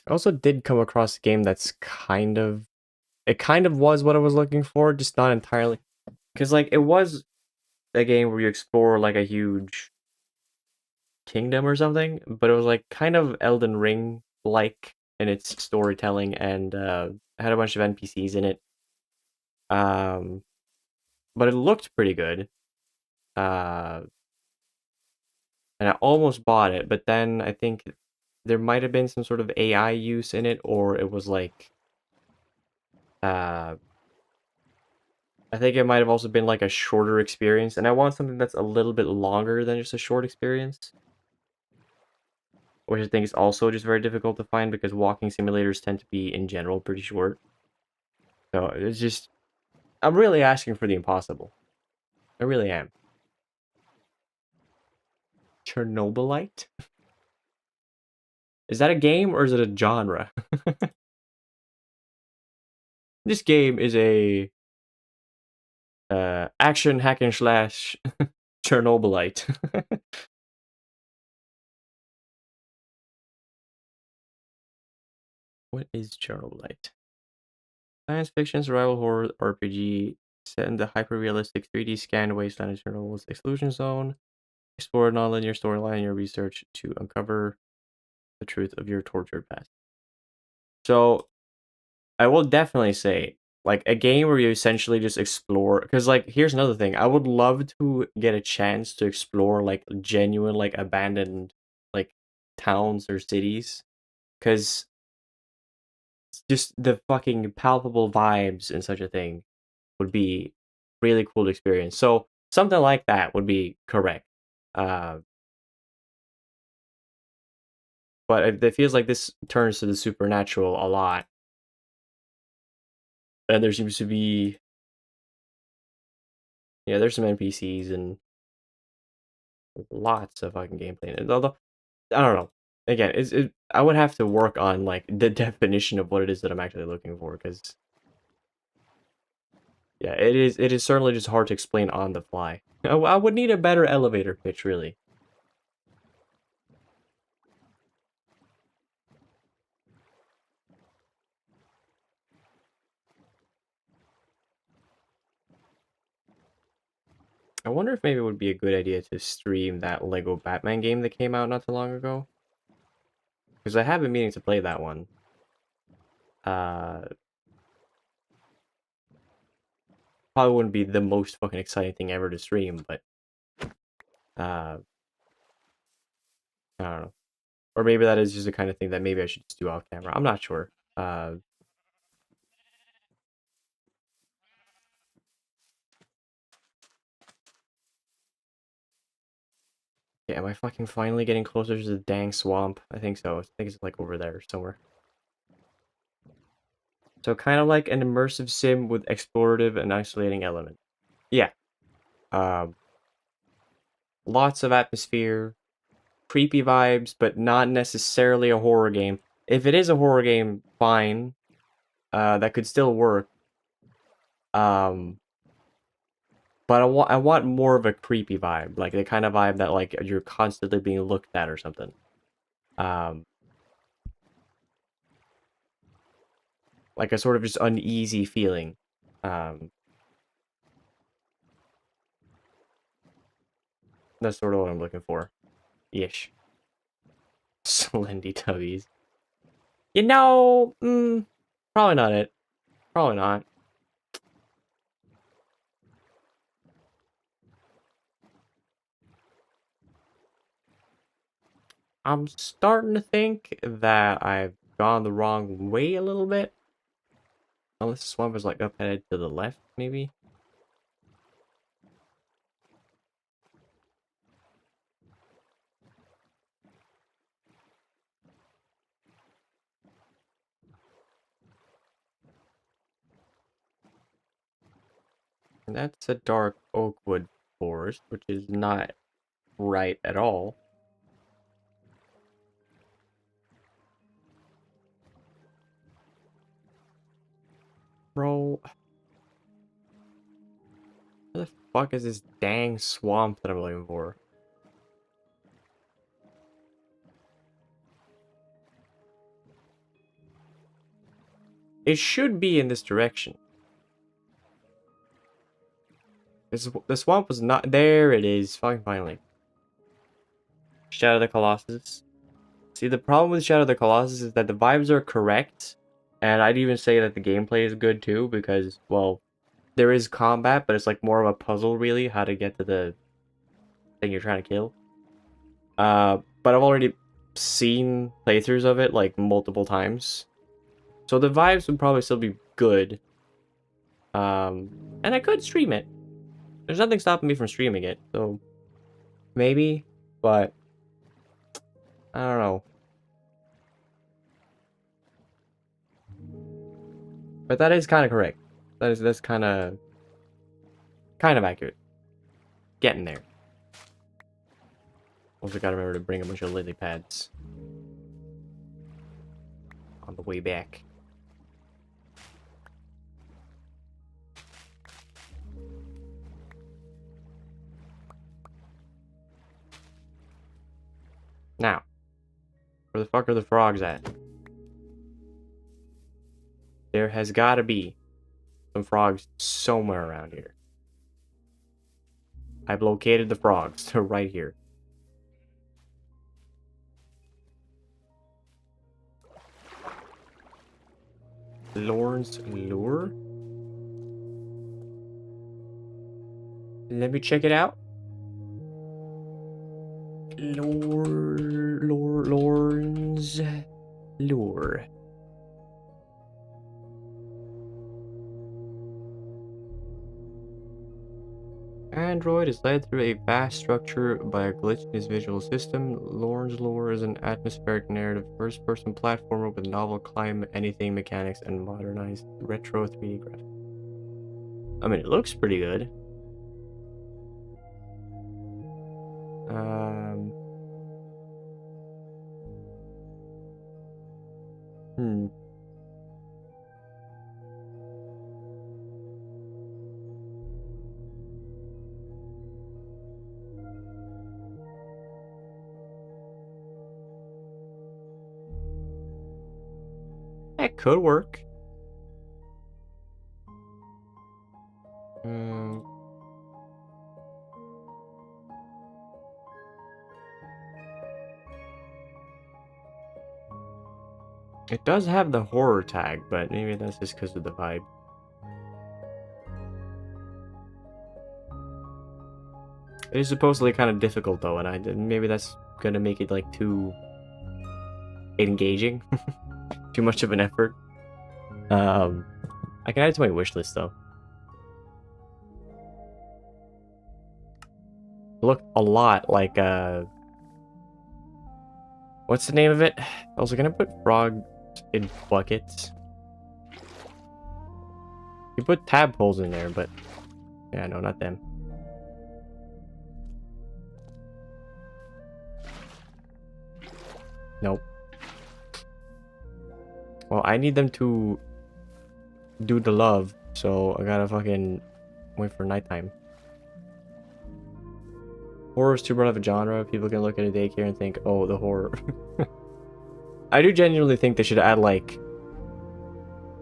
I also did come across a game that's it kind of was what I was looking for, just not entirely. Because, like, it was a game where you explore, like, a huge kingdom or something, but it was, like, kind of Elden Ring-like in its storytelling, and had a bunch of NPCs in it. Um, but it looked pretty good. Uh, and I almost bought it, but then I think there might have been some sort of AI use in it, or it was like, uh, I think it might have also been like a shorter experience, and I want something that's a little bit longer than just a short experience, which I think is also just very difficult to find because walking simulators tend to be, in general, pretty short. So it's just, I'm really asking for the impossible. I really am. Chernobylite? Is that a game or is it a genre? This game is a action hack and slash Chernobylite. What is Chernobylite? Science fiction survival horror RPG set in the hyper-realistic 3D scanned wasteland of Chernobyl's exclusion zone. Explore a non-linear storyline in your research to uncover the truth of your tortured past. So I will definitely say, like, a game where you essentially just explore. Because, like, here's another thing. I would love to get a chance to explore, like, genuine, like, abandoned, like, towns or cities. Because just the fucking palpable vibes in such a thing would be really cool to experience. So something like that would be correct. Uh, but it feels like this turns to the supernatural a lot, and there seems to be, yeah, there's some NPCs and lots of fucking gameplay. And although I don't know, again, I would have to work on like the definition of what it is that I'm actually looking for because yeah, it is certainly just hard to explain on the fly. I would need a better elevator pitch, really. I wonder if maybe it would be a good idea to stream that Lego Batman game that came out not too long ago. Because I have been meaning to play that one. Uh, Probably wouldn't be the most fucking exciting thing ever to stream, but uh, I don't know. Or maybe that is just the kind of thing that maybe I should just do off camera. I'm not sure. Yeah, am I fucking finally getting closer to the dang swamp? I think so. I think it's like over there somewhere. So kind of like an immersive sim with explorative and isolating elements. Yeah. Um, Lots of atmosphere, creepy vibes, but not necessarily a horror game. If it is a horror game, fine. That could still work. Um, but I want more of a creepy vibe, like the kind of vibe that like you're constantly being looked at or something. Um, like a sort of just uneasy feeling. That's sort of what I'm looking for. Ish. Slendy Tubbies. You know, probably not it. Probably not. I'm starting to think that I've gone the wrong way a little bit. Unless the swamp is like up headed to the left, maybe. And that's a dark oakwood forest, which is not right at all. Bro, where the fuck is this dang swamp that I'm looking for? It should be in this direction. The swamp was not... There it is. Fucking finally. Shadow of the Colossus. See, the problem with Shadow of the Colossus is that the vibes are correct. And I'd even say that the gameplay is good too, because, well, there is combat, but it's like more of a puzzle, really, how to get to the thing you're trying to kill. But I've already seen playthroughs of it, like, multiple times. So the vibes would probably still be good. And I could stream it. There's nothing stopping me from streaming it, so maybe, but I don't know. But that is kind of correct. That's kind of accurate. Getting there. Also gotta remember to bring a bunch of lily pads on the way back. Now, where the fuck are the frogs at? There has got to be some frogs somewhere around here. I've located the frogs. They're right here. Lorne's Lure? Let me check it out. Lorne's Lure. Android is led through a vast structure by a glitch in his visual system. Lorne's Lore is an atmospheric narrative first-person platformer with novel climb anything mechanics and modernized retro 3D graphics. I mean, it looks pretty good. That could work. It does have the horror tag, but maybe that's just because of the vibe. It is supposedly kind of difficult though, and maybe that's gonna make it like too engaging, too much of an effort. I can add it to my wish list though. Look a lot like what's the name of it? I was gonna put frogs in buckets. You put tadpoles in there, but yeah, no, not them. Nope. Well, I need them to do the love, so I gotta fucking wait for nighttime. Horror is too broad of a genre. People can look at a daycare and think, oh, the horror. I do genuinely think they should add, like,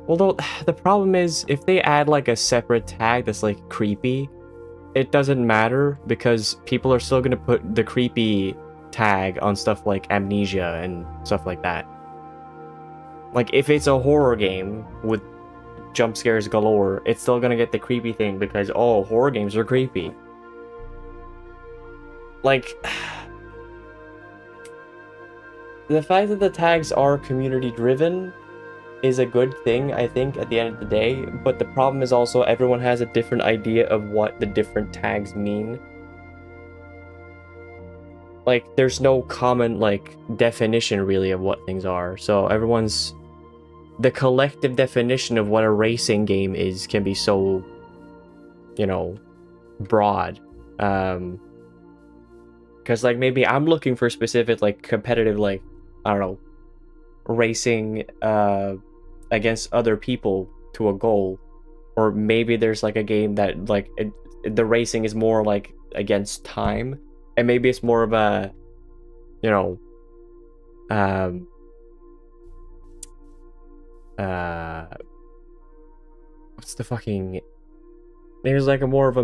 Although the problem is if they add like a separate tag that's like creepy, it doesn't matter because people are still gonna put the creepy tag on stuff like Amnesia and stuff like that. Like if it's a horror game with jump scares galore, it's still gonna get the creepy thing because oh, horror games are creepy. Like the fact that the tags are community driven is a good thing, I think, at the end of the day, but the problem is also everyone has a different idea of what the different tags mean. Like there's no common like definition really of what things are. So everyone's the collective definition of what a racing game is can be so, you know, broad. Because like maybe I'm looking for specific like competitive like I don't know racing against other people to a goal, or maybe there's like a game that like the racing is more like against time, and maybe it's more of a you know um uh what's the fucking there's like a more of a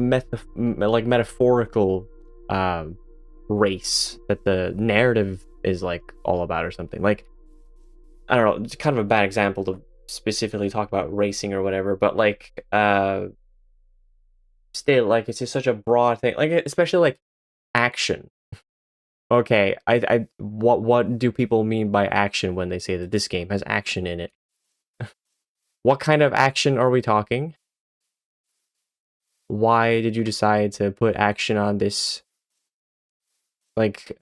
like metaphorical um race that the narrative is like all about or something. Like I don't know, it's kind of a bad example to specifically talk about racing or whatever, but like still like it's just such a broad thing. Like especially like action. Okay, what do people mean by action when they say that this game has action in it? What kind of action are we talking? Why did you decide to put action on this? Like,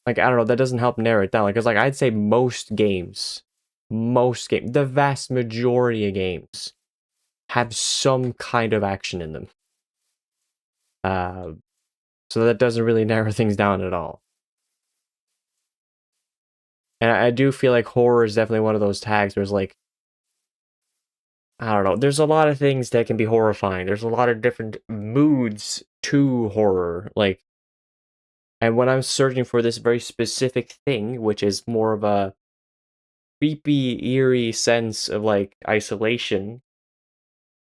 like I don't know, that doesn't help narrow it down. Like, cause like I'd say the vast majority of games have some kind of action in them. Uh, so that doesn't really narrow things down at all. And I do feel like horror is definitely one of those tags where it's like, I don't know, there's a lot of things that can be horrifying. There's a lot of different moods to horror. Like, and when I'm searching for this very specific thing, which is more of a creepy, eerie sense of like isolation,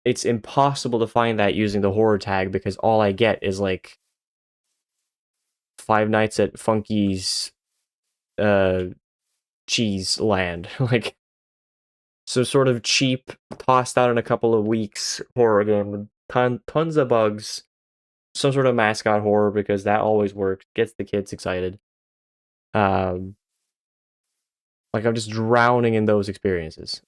it's impossible to find that using the horror tag because all I get is like Five Nights at Funky's uh cheese land. Like so sort of cheap, tossed out in a couple of weeks horror game with tons of bugs, some sort of mascot horror because that always works, gets the kids excited. Um like I'm just drowning in those experiences.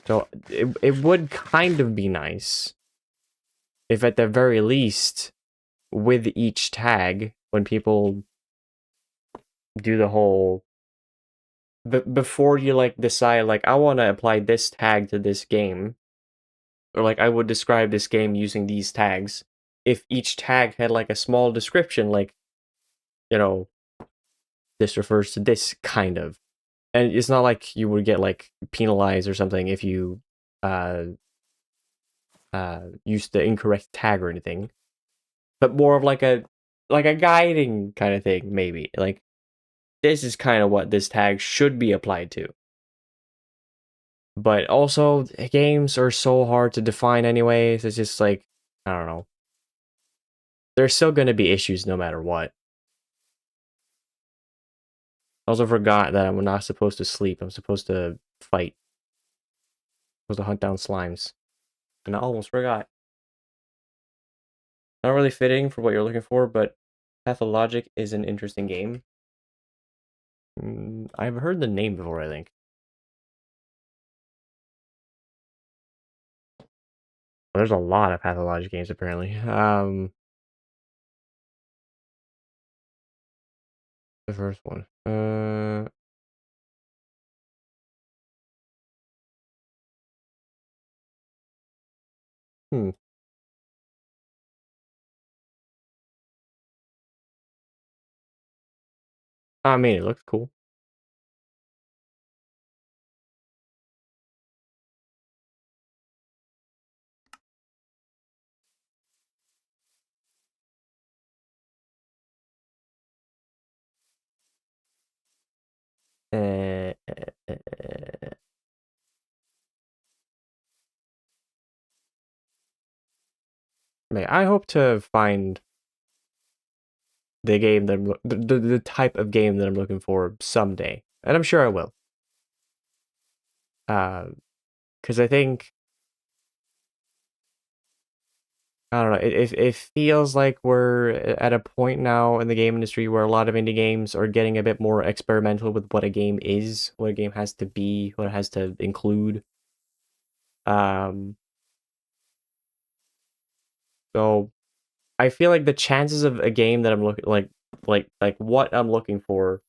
So it would kind of be nice if at the very least with each tag when people do the whole before you like decide like I want to apply this tag to this game, or like I would describe this game using these tags, if each tag had like a small description like you know this refers to this kind of, and it's not like you would get like penalized or something if you uh used the incorrect tag or anything, but more of like a guiding kind of thing maybe, like this is kind of what this tag should be applied to. But also, games are so hard to define anyways. It's just like, I don't know. There's still going to be issues no matter what. I also forgot that I'm not supposed to sleep. I'm supposed to fight. I'm supposed to hunt down slimes. And I almost forgot. Not really fitting for what you're looking for, but Pathologic is an interesting game. I've heard the name before, I think. There's a lot of Pathologic games, apparently. The first one. Hmm. I mean, it looks cool. I hope to find the game that the type of game that I'm looking for someday, and I'm sure I will. Because I think I don't know. It feels like we're at a point now in the game industry where a lot of indie games are getting a bit more experimental with what a game is, what a game has to be, what it has to include. Um, so I feel like the chances of a game that I'm looking like what I'm looking for,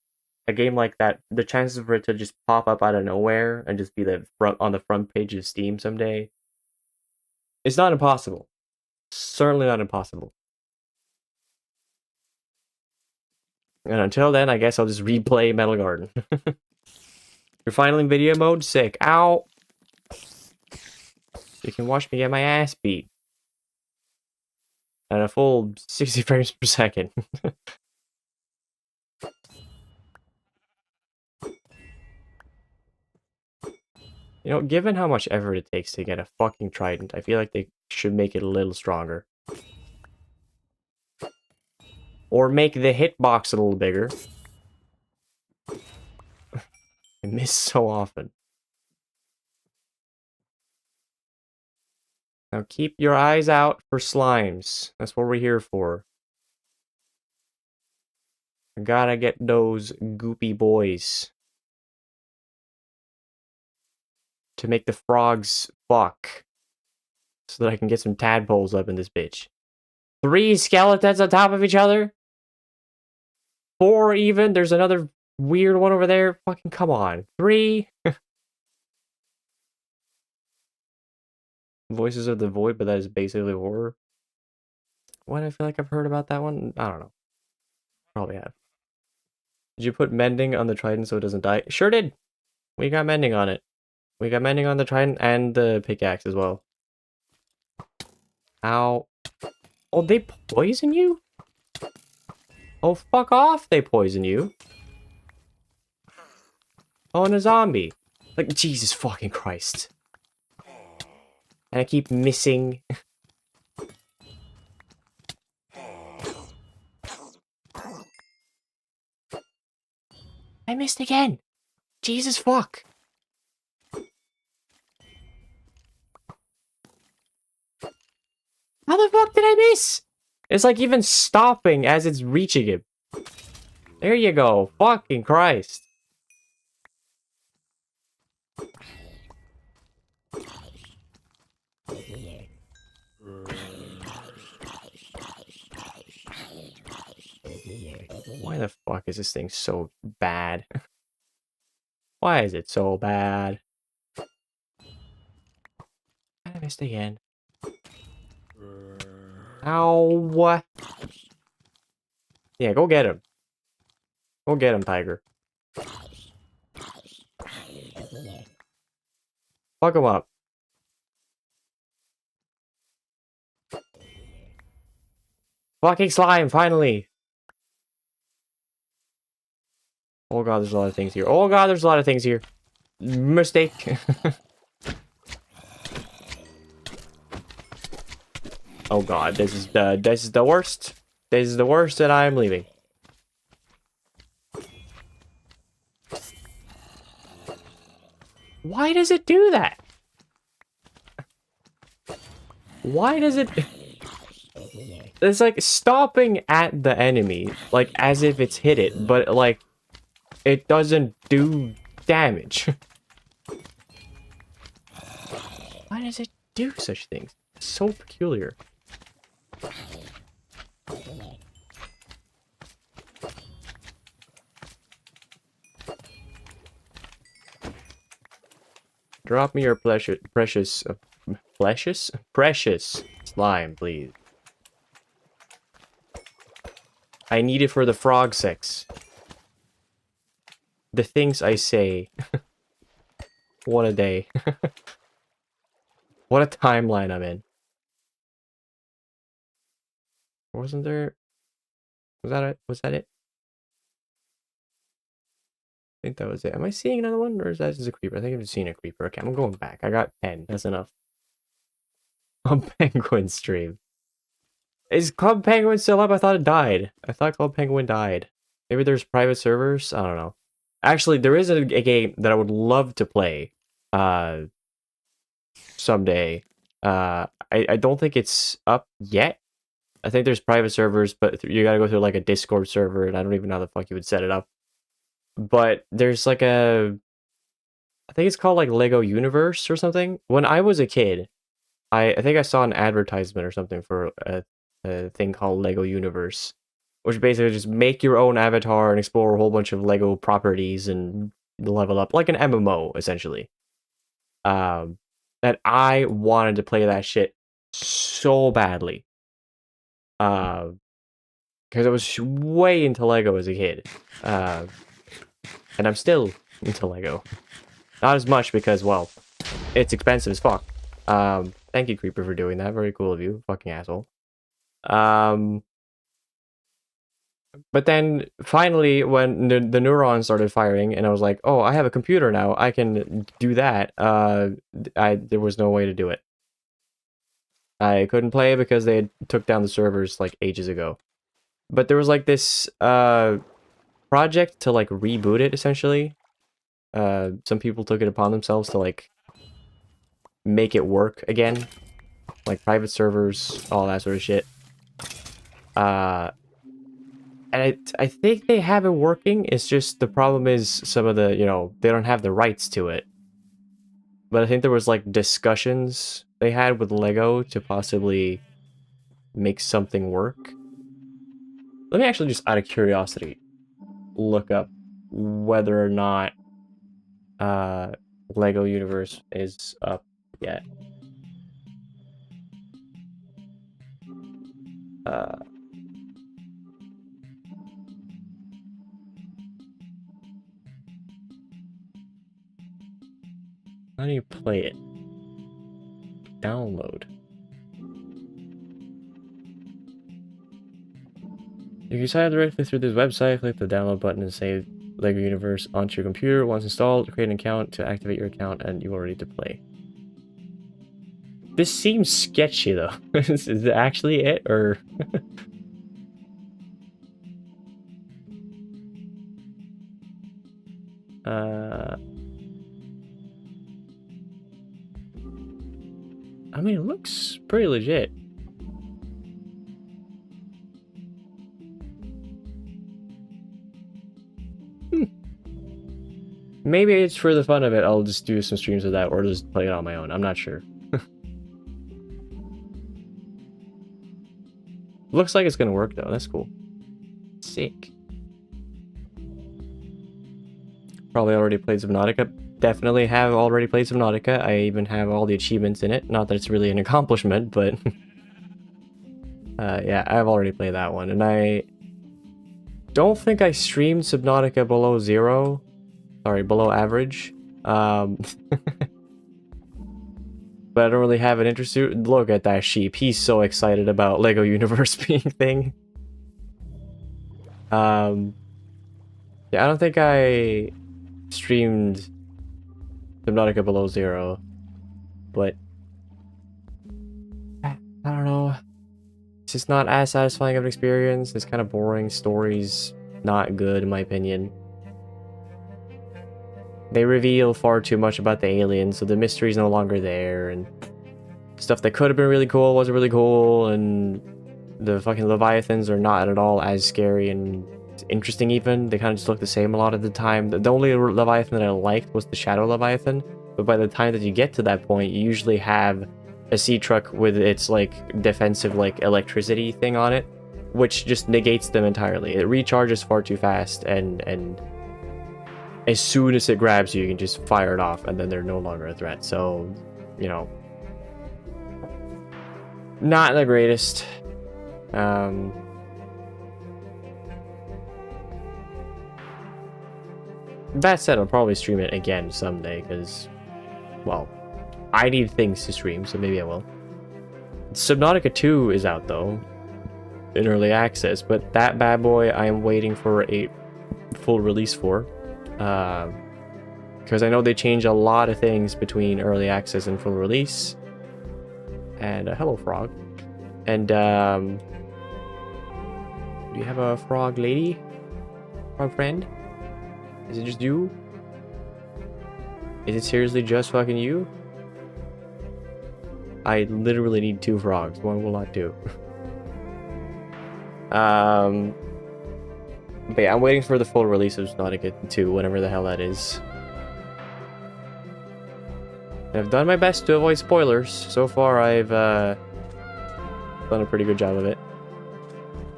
a game like that, the chances for it to just pop up out of nowhere and just be the front on the front page of Steam someday, it's not impossible. Certainly not impossible. And until then, I guess I'll just replay Metal Garden. You're finally in video mode? Sick. Ow! You can watch me get my ass beat. At a full 60 frames per second. You know, given how much effort it takes to get a fucking trident, I feel like they should make it a little stronger. Or make the hitbox a little bigger. I miss so often. Now keep your eyes out for slimes. That's what we're here for. I gotta get those goopy boys. To make the frogs fuck. So that I can get some tadpoles up in this bitch. 3 skeletons on top of each other? 4 even? There's another weird one over there? Fucking come on. 3? Voices of the Void, but that is basically horror. Why do I feel like I've heard about that one? I don't know. Probably have. Did you put mending on the trident so it doesn't die? Sure did! We got mending on it. We got mending on the trident and the pickaxe as well. Ow. Oh, they poison you? Oh, fuck off, they poison you. Oh, and a zombie. Like, Jesus fucking Christ. And I keep missing. I missed again. Jesus fuck. How the fuck did I miss? It's like even stopping as it's reaching him. There you go. Fucking Christ. Why the fuck is this thing so bad? Why is it so bad? I missed again. Ow. Yeah, go get him. Go get him, tiger. Fuck him up. Fucking slime, finally. Oh god, there's a lot of things here. Oh god, there's a lot of things here. Mistake. Oh god, this is the worst. This is the worst and I'm leaving. Why does it do that? Why does it... It's like stopping at the enemy, like as if it's hit it, but like it doesn't do damage. Why does it do such things? It's so peculiar. Drop me your precious slime, please. I need it for the frog sex. The things I say. What a day. What a timeline I'm in. Wasn't there... Was that it? Was that it? I think that was it. Am I seeing another one? Or is that just a creeper? I think I've just seen a creeper. Okay, I'm going back. I got 10. That's enough. A penguin stream. Is Club Penguin still up? I thought it died. I thought Club Penguin died. Maybe there's private servers? I don't know. Actually, there is a game that I would love to play uh, someday. I don't think it's up yet. I think there's private servers, but you gotta go through like a Discord server, and I don't even know how the fuck you would set it up. But there's like I think it's called like Lego Universe or something. When I was a kid, I think I saw an advertisement or something for a thing called Lego Universe, which basically just make your own avatar and explore a whole bunch of Lego properties and level up, like an MMO essentially. And I wanted to play that shit so badly, because I was way into Lego as a kid, and I'm still into Lego. Not as much because, well, it's expensive as fuck. Thank you, Creeper, for doing that. Very cool of you, fucking asshole. But then finally, when the neurons started firing, and I was like, "Oh, I have a computer now. I can do that." There was no way to do it. I couldn't play because they took down the servers like ages ago. But there was like this project to like reboot it essentially. Some people took it upon themselves to like make it work again, like private servers, all that sort of shit. And I think they have it working. It's just the problem is some of the, they don't have the rights to it. But I think there was like discussions they had with Lego to possibly make something work. Let me actually just out of curiosity look up whether or not Lego Universe is up yet. How do you play it? Download. If you sign up directly through this website, click the download button and save Lego Universe onto your computer. Once installed, create an account to activate your account and you are ready to play. This seems sketchy though. Is it actually it, or? I mean, it looks pretty legit. Maybe it's for the fun of it. I'll just do some streams of that, or just play it on my own. I'm not sure. Looks like it's gonna work though. That's cool. Sick. Probably already played Subnautica. Definitely have already played Subnautica. I even have all the achievements in it. Not that it's really an accomplishment, but yeah, I've already played that one, and I don't think I streamed Subnautica below zero. Sorry, below average. But I don't really have an interest to. Look at that sheep. He's so excited about Lego Universe being a thing. Yeah, I don't think I streamed Subnautica below zero, but I don't know. It's just not as satisfying of an experience. It's kind of boring. Story's not good in my opinion. They reveal far too much about the aliens, so the mystery's no longer there, and stuff that could have been really cool wasn't really cool, and the fucking Leviathans are not at all as scary and interesting even. They kind of just look the same a lot of the time. The only Leviathan that I liked was the Shadow Leviathan, but by the time that you get to that point, you usually have a sea truck with its like defensive like electricity thing on it, which just negates them entirely. It recharges far too fast, and as soon as it grabs you, you can just fire it off, and then they're no longer a threat. So, not the greatest. That said, I'll probably stream it again someday, because, well, I need things to stream, so maybe I will. Subnautica 2 is out, though, in early access, but that bad boy I am waiting for a full release for. Because I know they change a lot of things between early access and full release. And hello, frog. And Do you have a frog lady? Frog friend? Is it just you? Is it seriously just fucking you? I literally need 2 frogs. One will not do. But yeah, I'm waiting for the full release of Subnautica 2, whenever the hell that is. I've done my best to avoid spoilers. So far, I've done a pretty good job of it.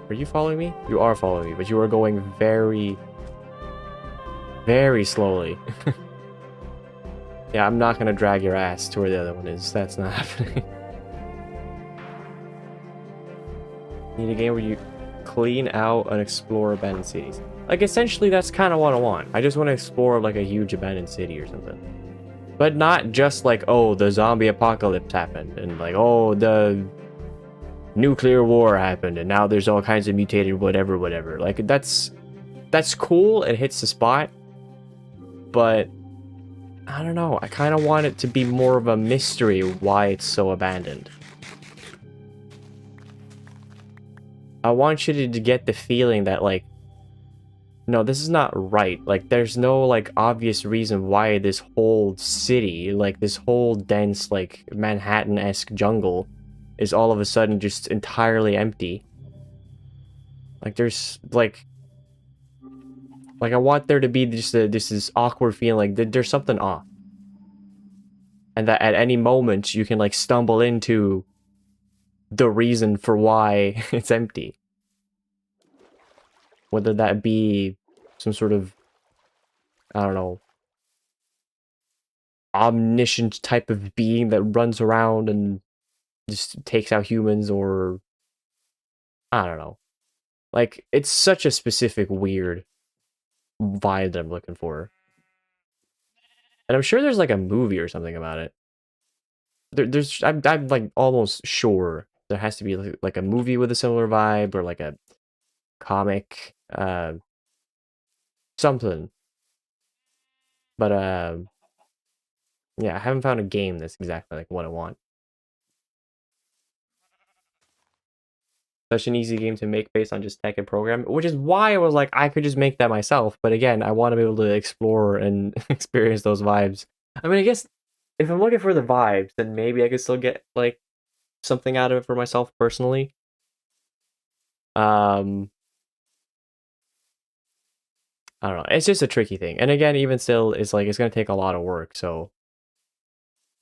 Are you following me? You are following me, but you are going very, very slowly. Yeah, I'm not gonna drag your ass to where the other one is. That's not happening. Need a game where you clean out and explore abandoned cities. Like, essentially, that's kind of what I want. I just want to explore, like, a huge abandoned city or something. But not just like, oh, the zombie apocalypse happened, and like, oh, the nuclear war happened, and now there's all kinds of mutated whatever. Like, that's cool, it hits the spot, but I don't know, I kind of want it to be more of a mystery why it's so abandoned. I want you to get the feeling that, like, no, this is not right. Like, there's no, like, obvious reason why this whole city, like, this whole dense, like, Manhattan-esque jungle is all of a sudden just entirely empty. Like, there's, like, I want there to be just this awkward feeling, like, there's something off. And that at any moment, you can, like, stumble into the reason for why it's empty. Whether that be some sort of, I don't know, omniscient type of being that runs around and just takes out humans, or I don't know. Like, it's such a specific, weird vibe that I'm looking for. And I'm sure there's like a movie or something about it. I'm like almost sure there has to be like a movie with a similar vibe, or like a comic, something. But yeah, I haven't found a game that's exactly like what I want. Such an easy game to make based on just tech and program, which is why I was like, I could just make that myself. But again, I want to be able to explore and experience those vibes. I mean, I guess if I'm looking for the vibes, then maybe I could still get like something out of it for myself personally. I don't know. It's just a tricky thing. And again, even still, it's like it's gonna take a lot of work. So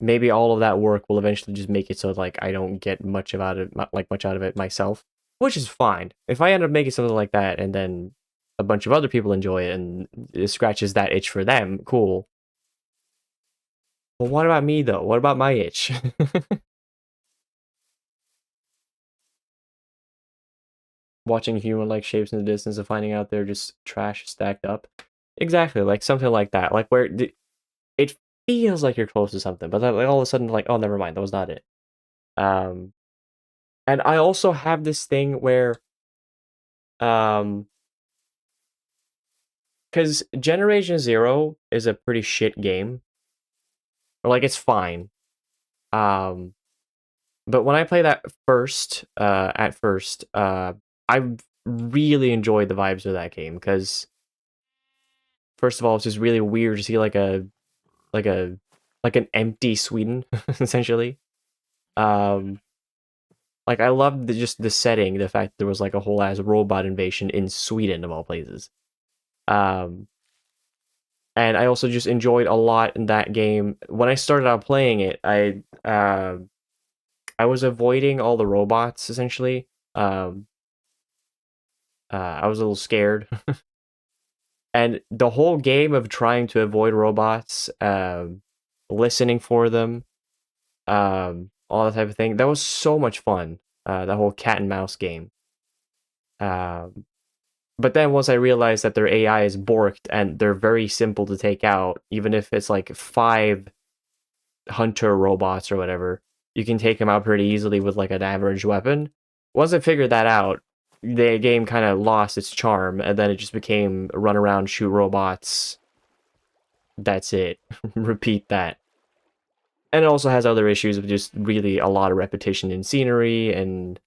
maybe all of that work will eventually just make it so like I don't get much about it, much out of it myself, which is fine. If I end up making something like that and then a bunch of other people enjoy it and it scratches that itch for them, cool. Well, what about me though? What about my itch? Watching human-like shapes in the distance and finding out they're just trash stacked up. Exactly, like something like that. Like where it feels like you're close to something, but then like all of a sudden, like, oh, never mind, that was not it. Um, and I also have this thing where, because Generation Zero is a pretty shit game, or like it's fine. But when I play that at first, I really enjoyed the vibes of that game because, first of all, it's just really weird to see like a like an empty Sweden essentially. Um, like I loved just the setting, the fact there was like a whole ass robot invasion in Sweden of all places. Um, and I also just enjoyed a lot in that game. When I started out playing it, I was avoiding all the robots essentially. I was a little scared, and the whole game of trying to avoid robots, listening for them, all that type of thing, that was so much fun. That whole cat and mouse game. Um, but then once I realized that their AI is borked and they're very simple to take out, even if it's like 5 hunter robots or whatever, you can take them out pretty easily with like an average weapon. Once I figured that out, the game kind of lost its charm, and then it just became run around, shoot robots. That's it. Repeat that. And it also has other issues of just really a lot of repetition in scenery and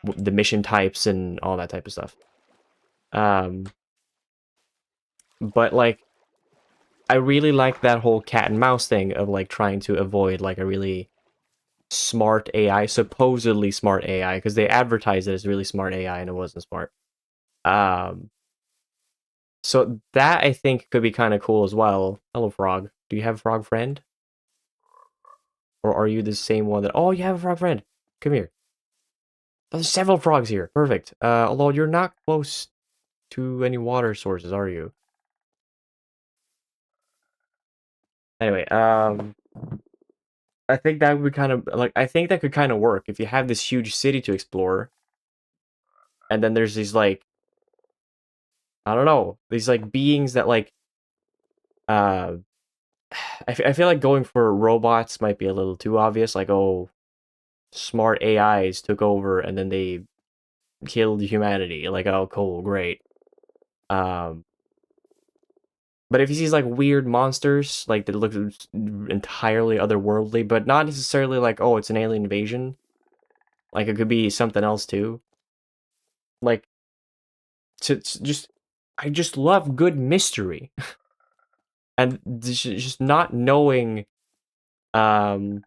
the mission types and all that type of stuff. Um, but like I really like that whole cat and mouse thing of like trying to avoid like a really smart AI, supposedly smart AI, because they advertised it as really smart AI and it wasn't smart. Um, so that I think could be kind of cool as well. Hello, frog. Do you have a frog friend, or are you the same one that? Oh, you have a frog friend. Come here. There's several frogs here. Perfect. Although you're not close to any water sources, are you? Anyway, I think that would kind of like I think that could kind of work if you have this huge city to explore, and then there's these like I don't know these like beings that like uh I feel like going for robots might be a little too obvious. Like oh, smart AIs took over and then they killed humanity. Like oh, cool, great. Um, but if he sees like weird monsters, like that look entirely otherworldly, but not necessarily like oh, it's an alien invasion. Like it could be something else too. Like to just I just love good mystery and just not knowing um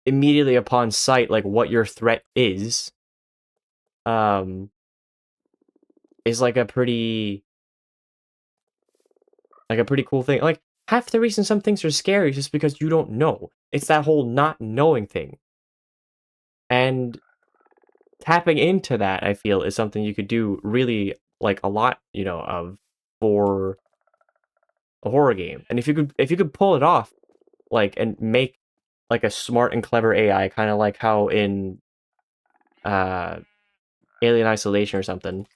immediately upon sight like what your threat um is like a pretty cool thing. Like half the reason some things are scary is just because you don't know. It's that whole not knowing thing. And tapping into that, I feel, is something you could do really like a lot, you know, of for a horror game. And if you could pull it off, like and make like a smart and clever AI, kind of like how in uh Alien Isolation or something.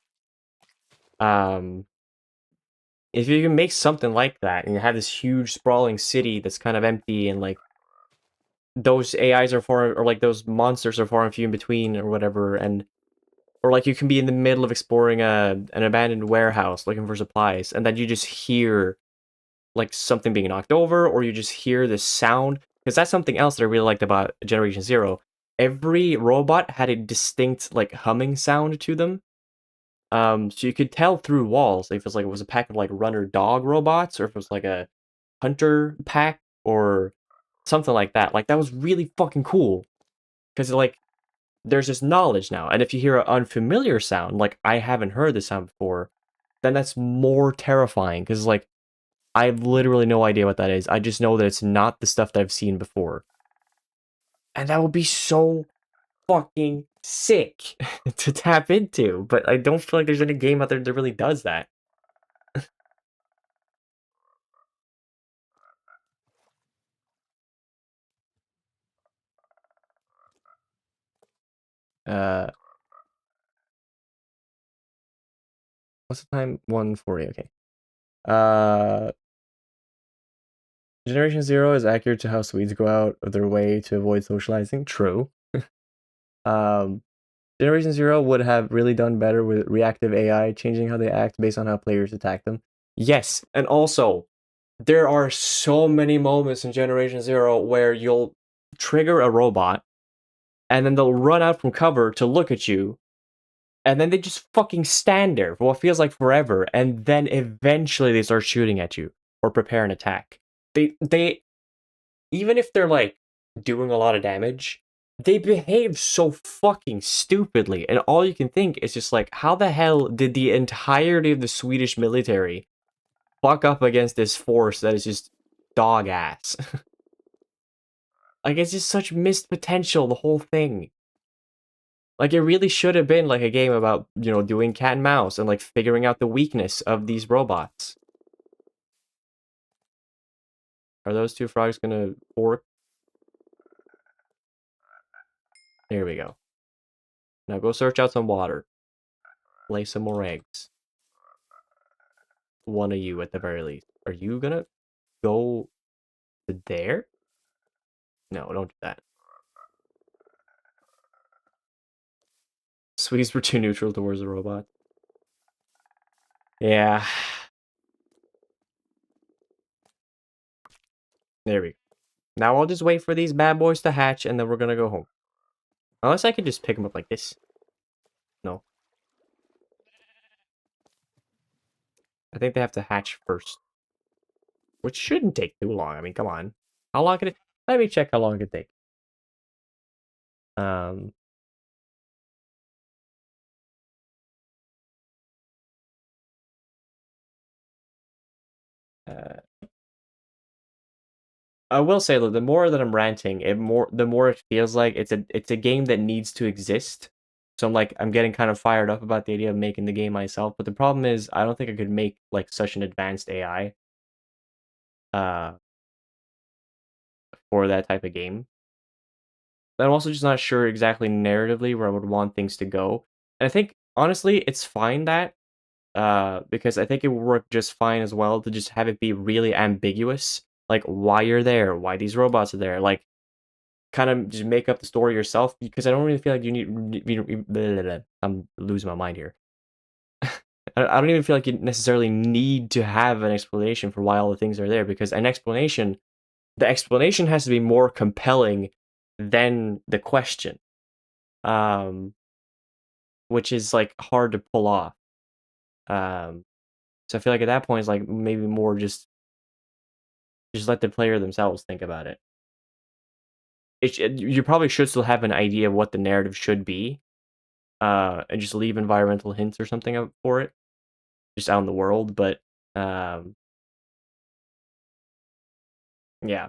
Um if you can make something like that and you have this huge sprawling city that's kind of empty and like those AIs are far or like those monsters are far and few in between or whatever and or like you can be in the middle of exploring an abandoned warehouse looking for supplies and then you just hear like something being knocked over or you just hear the sound because that's something else that I really liked about Generation Zero. Every robot had a distinct like humming sound to them. So you could tell through walls if it's like it was a pack of like runner dog robots or if it was like a hunter pack or something like that. Like that was really fucking cool because like there's this knowledge now, and if you hear an unfamiliar sound, like I haven't heard this sound before, then that's more terrifying because like I have literally no idea what that is. I just know that it's not the stuff that I've seen before, and that would be so fucking sick to tap into. But I don't feel like there's any game out there that really does that. Uh, what's the time? 1:40. Okay. Uh, Generation Zero is accurate to how Swedes go out of their way to avoid socializing. True. Um, Generation Zero would have really done better with reactive AI, changing how they act based on how players attack them. Yes, and also there are so many moments in Generation Zero where you'll trigger a robot, and then they'll run out from cover to look at you, and then they just fucking stand there for what feels like forever, and then eventually they start shooting at you or prepare an attack. They even if they're like doing a lot of damage, they behave so fucking stupidly, and all you can think is just like, how the hell did the entirety of the Swedish military fuck up against this force that is just dog ass? Like it's just such missed potential, the whole thing. Like it really should have been like a game about, you know, doing cat and mouse and like figuring out the weakness of these robots. Are those two frogs gonna fork? There we go. Now go search out some water. Lay some more eggs. One of you at the very least. Are you gonna go to there? No, don't do that. Sweeties were too neutral towards the robot. Yeah. There we go. Now I'll just wait for these bad boys to hatch and then we're gonna go home. Unless I could just pick them up like this. No. I think they have to hatch first, which shouldn't take too long. I mean, come on. How long can it? Let me check how long it could take. Um, uh, I will say though, the more that I'm ranting, the more it feels like it's a game that needs to exist. So I'm getting kind of fired up about the idea of making the game myself. But the problem is, I don't think I could make like such an advanced AI uh for that type of game. But I'm also just not sure exactly narratively where I would want things to go. And I think honestly, it's fine that because I think it would work just fine as well to just have it be really ambiguous, like why you're there, why these robots are there, like kind of just make up the story yourself. Because I don't really feel like you need. I'm losing my mind here. I don't even feel like you necessarily need to have an explanation for why all the things are there, because the explanation has to be more compelling than the question, um, which is like hard to pull off. Um, so I feel like at that point it's like maybe more just let the player themselves think about it. You probably should still have an idea of what the narrative should be, and just leave environmental hints or something for it, just out in the world. But um, yeah,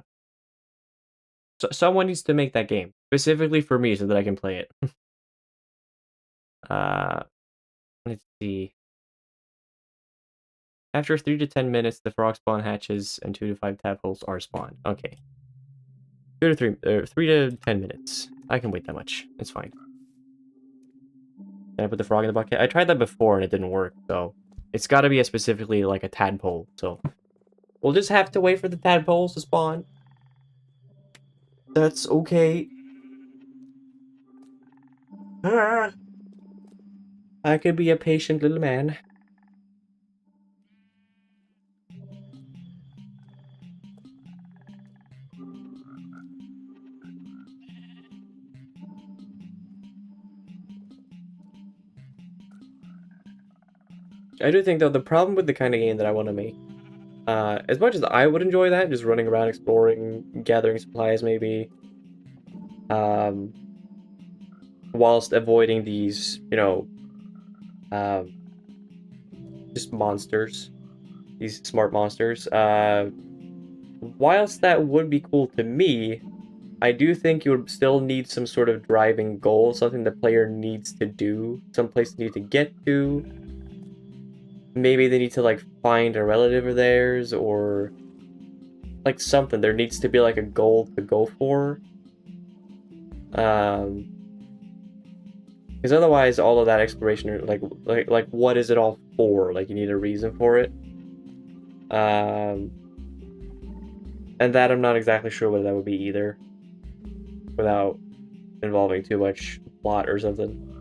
so someone needs to make that game specifically for me so that I can play it. uh, let's see. After 3 to 10 minutes, the frog spawn hatches and 2 to 5 tadpoles are spawned. Okay. 3 to 10 minutes. I can wait that much. It's fine. Can I put the frog in the bucket? I tried that before and it didn't work, so it's got to be specifically like a tadpole. So we'll just have to wait for the tadpoles to spawn. That's okay. Ah, I could be a patient little man. I do think though the problem with the kind of game that I want to make, as much as I would enjoy that, just running around exploring, gathering supplies maybe, um, whilst avoiding these, um, just monsters, these smart monsters. Whilst that would be cool to me, I do think you would still need some sort of driving goal, something the player needs to do, some place they need to get to. Maybe they need to like find a relative of theirs or like something. There needs to be like a goal to go for. Um, because otherwise all of that exploration like what is it all for? Like you need a reason for it. Um, and that I'm not exactly sure what that would be either, without involving too much plot or something.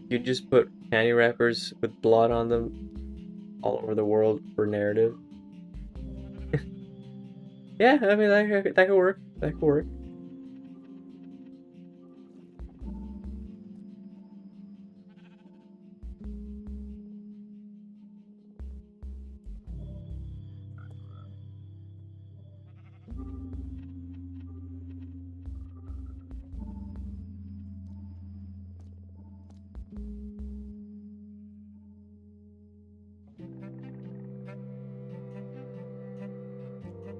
You just put candy wrappers with blood on them all over the world for narrative. Yeah, I mean that could work. That could work.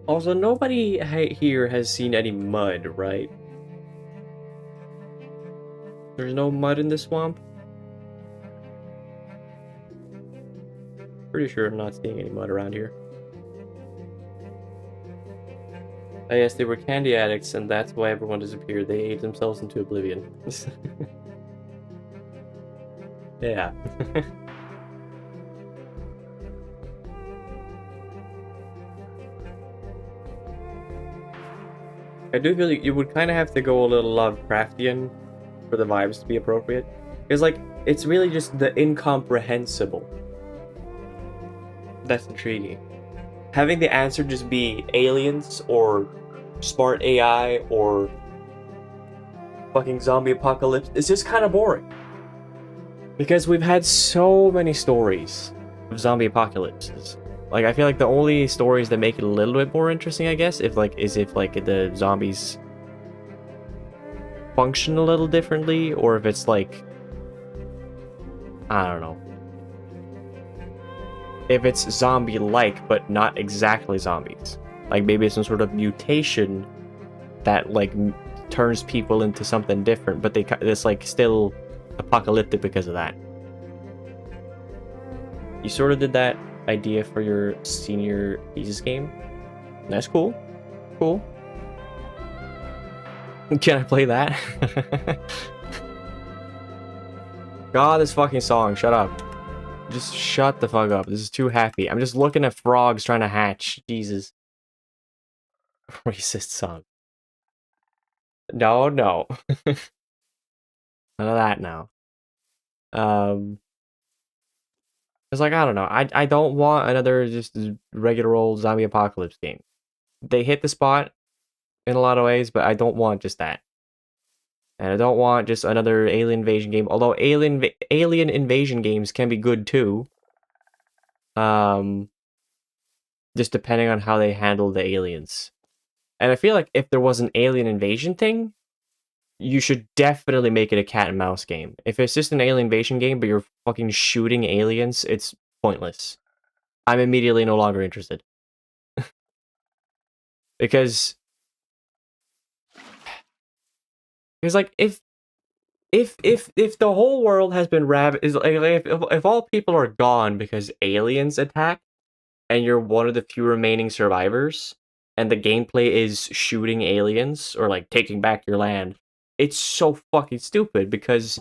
Also, nobody here has seen any mud, right? There's no mud in the swamp. Pretty sure I'm not seeing any mud around here. I guess they were candy addicts, and that's why everyone disappeared. They ate themselves into oblivion. Yeah. I do feel like you would kind of have to go a little Lovecraftian for the vibes to be appropriate. Because, like, it's really just the incomprehensible that's intriguing. Having the answer just be aliens or smart AI or fucking zombie apocalypse is just kind of boring. Because we've had so many stories of zombie apocalypses. Like, I feel like the only stories that make it a little bit more interesting, I guess, if the zombies function a little differently, or if it's like, I don't know. If it's zombie-like, but not exactly zombies. Like, maybe it's some sort of mutation that, like, turns people into something different, but it's, like, still apocalyptic because of that. You sort of did that idea for your senior thesis game. That's cool. Cool. Can I play that? God, this fucking song. Shut up. Just shut the fuck up. This is too happy. I'm just looking at frogs trying to hatch. Jesus. Racist song. No, no. None of that now. It's like, I don't know. I don't want another just regular old zombie apocalypse game. They hit the spot in a lot of ways, but I don't want just that. And I don't want just another alien invasion game, although alien invasion games can be good too. Just depending on how they handle the aliens. And I feel like if there was an alien invasion thing, you should definitely make it a cat and mouse game. If it's just an alien invasion game, but you're fucking shooting aliens, it's pointless. I'm immediately no longer interested. Because like if the whole world has been is like if all people are gone because aliens attack and you're one of the few remaining survivors and the gameplay is shooting aliens or like taking back your land, it's so fucking stupid because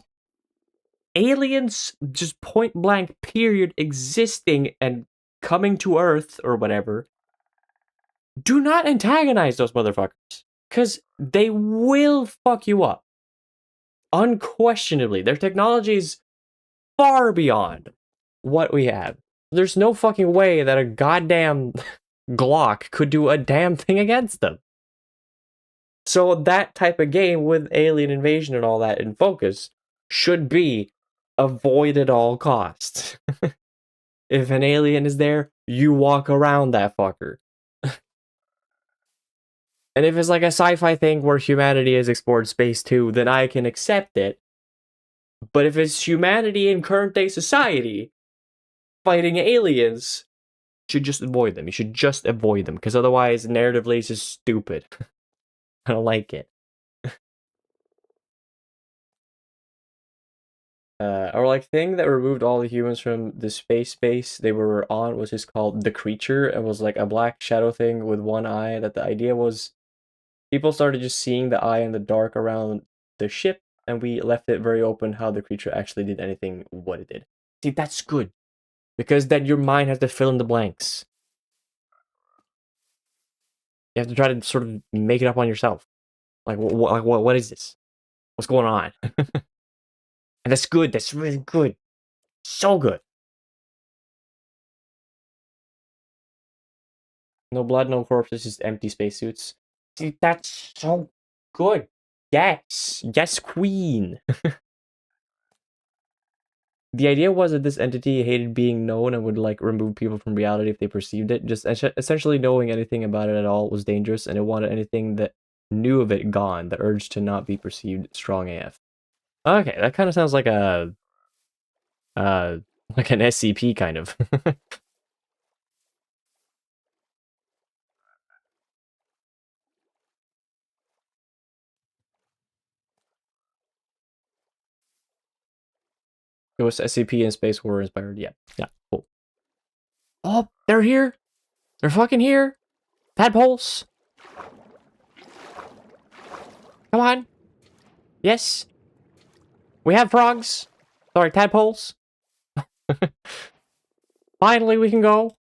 aliens just point blank period existing and coming to Earth or whatever, do not antagonize those motherfuckers because they will fuck you up. Unquestionably, their technology is far beyond what we have. There's no fucking way that a goddamn Glock could do a damn thing against them. So that type of game with alien invasion and all that in focus should be avoid at all costs. If an alien is there, you walk around that fucker. And if it's like a sci-fi thing where humanity has explored space too, then I can accept it. But if it's humanity in current day society fighting aliens, you should just avoid them. You should just avoid them, because otherwise, narratively, it's just stupid. I don't like it. Or like thing that removed all the humans from the space base they were on was just called The Creature. It was like a black shadow thing with one eye. That the idea was people started just seeing the eye in the dark around the ship, and we left it very open how the creature actually did anything, what it did. See, that's good. Because then your mind has to fill in the blanks. You have to try to sort of make it up on yourself. Like, what is this? What's going on? And that's good. That's really good. So good. No blood, no corpses, just empty spacesuits. See, that's so good. Yes. Yes, queen. The idea was that this entity hated being known and would like remove people from reality if they perceived it. Just essentially knowing anything about it at all was dangerous, and it wanted anything that knew of it gone. The urge to not be perceived strong AF. Okay, that kind of sounds like a like an SCP kind of. It was SCP and Space War inspired. Yeah, yeah, cool. Oh, they're here. They're fucking here. Tadpoles. Come on. Yes. We have frogs. Sorry, tadpoles. Finally, we can go.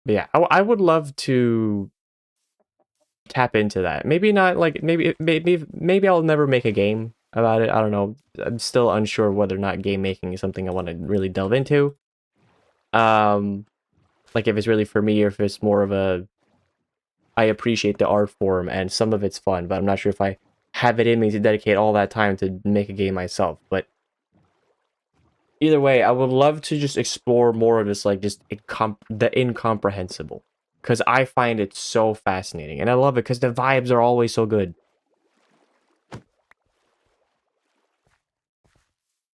But yeah, I would love to tap into that. Maybe not like maybe I'll never make a game about it. I don't know. I'm still unsure whether or not game making is something I want to really delve into. Um, like if it's really for me or if it's more of a I appreciate the art form and some of it's fun, but I'm not sure if I have it in me to dedicate all that time to make a game myself. But either way, I would love to just explore more of this, like just the incomprehensible, because I find it so fascinating and I love it because the vibes are always so good.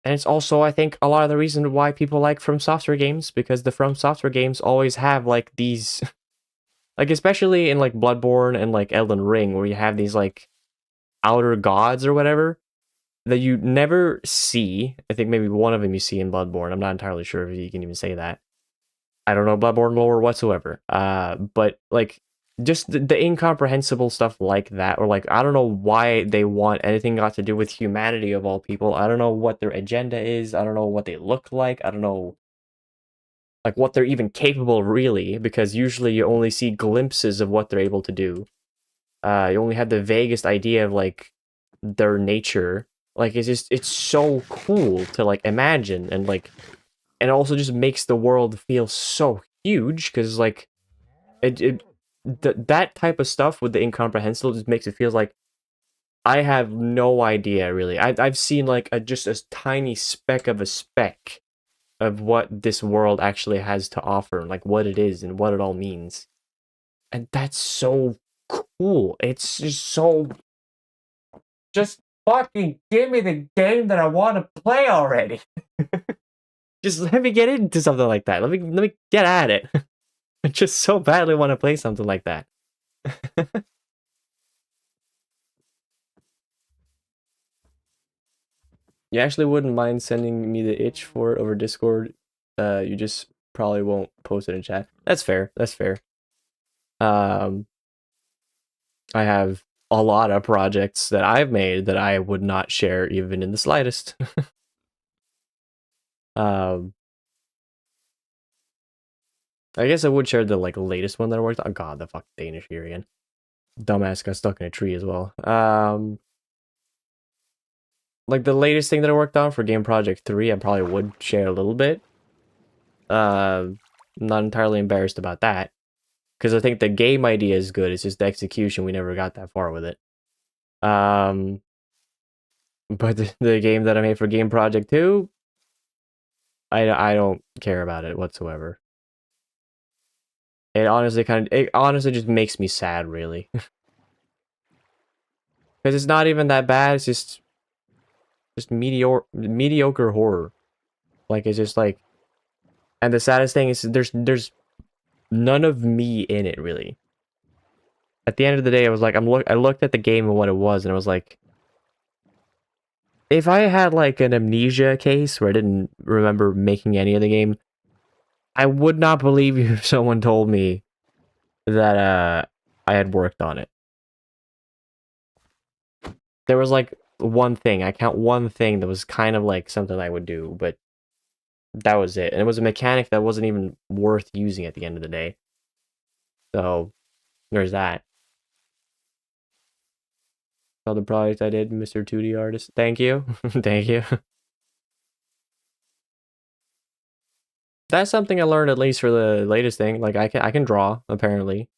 And it's also, I think, a lot of the reason why people like From Software games, because the From Software games always have like these, like especially in like Bloodborne and like Elden Ring, where you have these like outer gods or whatever that you never see. I think maybe one of them you see in Bloodborne. I'm not entirely sure if you can even say that. I don't know Bloodborne lore whatsoever. But like just the incomprehensible stuff like that, or like I don't know why they want anything got to do with humanity of all people. I don't know what their agenda is. I don't know what they look like. I don't know like what they're even capable of really, because usually you only see glimpses of what they're able to do. You only have the vaguest idea of like their nature. Like it's so cool to like imagine, and like and it also just makes the world feel so huge because like that type of stuff with the incomprehensible just makes it feel like I have no idea really. I've seen like just a tiny speck of a speck of what this world actually has to offer, like what it is and what it all means. And that's so cool. It's just so just fucking give me the game that I want to play already. Just let me get into something like that. Let me get at it. I just so badly want to play something like that. You actually wouldn't mind sending me the itch for it over Discord. You just probably won't post it in chat. That's fair. That's fair. Um, I have a lot of projects that I've made that I would not share even in the slightest. um, I guess I would share the like latest one that I worked on. Oh, God, the fuck Danish here again. Dumbass got stuck in a tree as well. Like the latest thing that I worked on for Game Project 3, I probably would share a little bit. I'm not entirely embarrassed about that. Because I think the game idea is good. It's just the execution, we never got that far with it. Um, but the game that I made for Game Project 2, I don't care about it whatsoever. It honestly just makes me sad, really. Because it's not even that bad. It's just mediocre horror. Like it's just like, and the saddest thing is there's none of me in it really. At the end of the day, I was like, I looked at the game and what it was, and I was like, if I had like an amnesia case where I didn't remember making any of the game, I would not believe you if someone told me that I had worked on it. There was like one thing, I count one thing that was kind of like something I would do, but that was it. And it was a mechanic that wasn't even worth using at the end of the day. So there's that. Other project I did, Mr. 2D artist. Thank you. Thank you. That's something I learned at least for the latest thing. Like I can draw, apparently.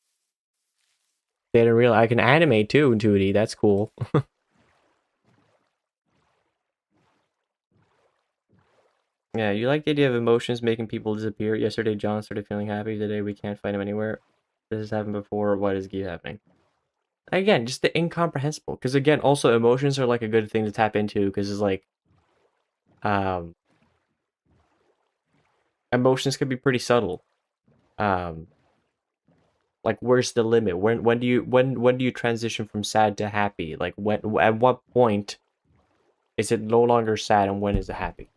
They didn't realize I can animate too in 2D. That's cool. Yeah, you like the idea of emotions making people disappear. Yesterday, John started feeling happy. Today, we can't find him anywhere. This has happened before. Why does it keep happening? Again, just the incomprehensible. Because again, also emotions are like a good thing to tap into. Because it's like, um, emotions can be pretty subtle. Um, like where's the limit? When do you transition from sad to happy? Like when at what point is it no longer sad and when is it happy?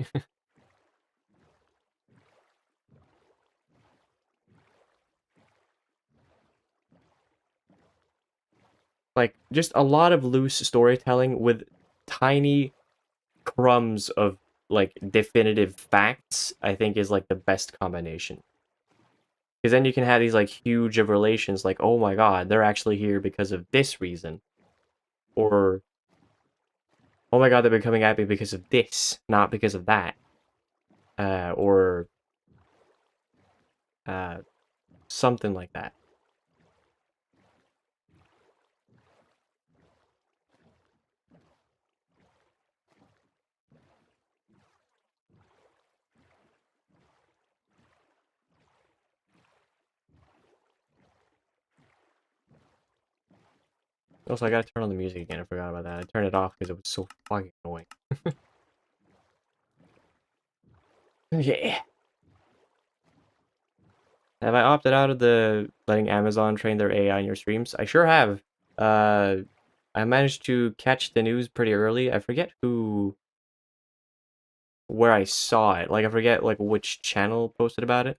Like just a lot of loose storytelling with tiny crumbs of like definitive facts, I think is like the best combination. Because then you can have these like huge of relations, like, oh my god, they're actually here because of this reason. Or oh my god, they're becoming happy because of this, not because of that. Or something like that. Also, I gotta turn on the music again. I forgot about that. I turned it off because it was so fucking annoying. Yeah. Have I opted out of the letting Amazon train their AI in your streams? I sure have. I managed to catch the news pretty early. I forget where I saw it. Like, I forget, like, which channel posted about it.